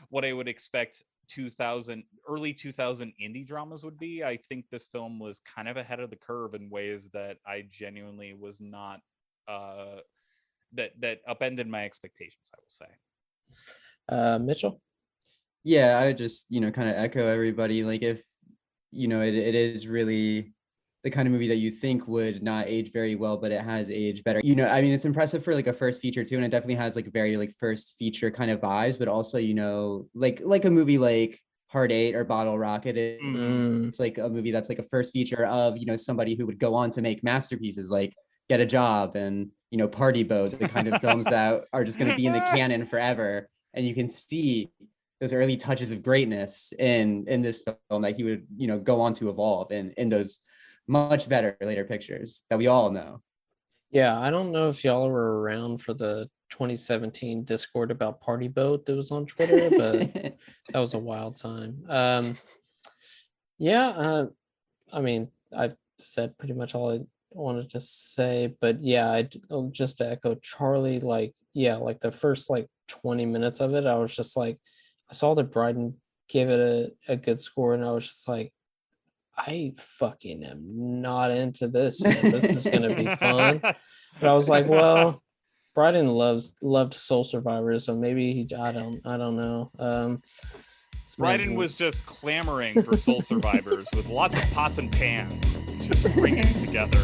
what I would expect early 2000 indie dramas would be, I think this film was kind of ahead of the curve in ways that I genuinely was not that upended my expectations, I will say. Mitchell? Yeah, I would just, kind of echo everybody. Like if, it is really the kind of movie that you think would not age very well, but it has aged better. I mean, it's impressive for like a first feature too. And it definitely has like very like first feature kind of vibes, but also, like a movie like Heart 8 or Bottle Rocket. It's like a movie that's like a first feature of, somebody who would go on to make masterpieces like Get a Job and, Party Boat, the kind of films that are just going to be in the canon forever. And you can see those early touches of greatness in this film that he would, go on to evolve in those much better later pictures that we all know. Yeah, I don't know if y'all were around for the 2017 Discord about Party Boat that was on Twitter, but that was a wild time. I mean, I've said pretty much all I wanted to say, but yeah, just to echo Charlie, like the first like 20 minutes of it, I was just like, I saw that Bryden gave it a good score, and I was just like, I fucking am not into this yet. This is gonna be fun. But I was like, well, Bryden loved Soul Survivors, so maybe I don't know. Bryden was just clamoring for Soul Survivors with lots of pots and pans, just bringing it together.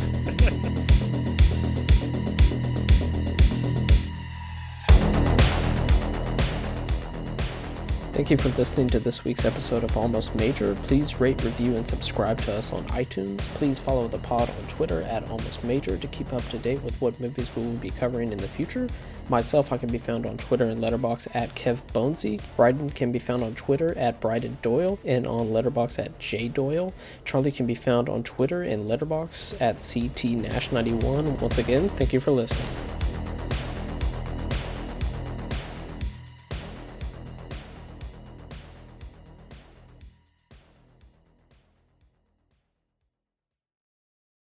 Thank you for listening to this week's episode of Almost Major. Please rate, review, and subscribe to us on iTunes. Please follow the pod on Twitter at Almost Major to keep up to date with what movies we will be covering in the future. Myself, I can be found on Twitter and Letterboxd at KevBonesy. Bryden can be found on Twitter at Bryden Doyle and on Letterboxd at JDoyle. Charlie can be found on Twitter and Letterboxd at CTNash91. Once again, thank you for listening.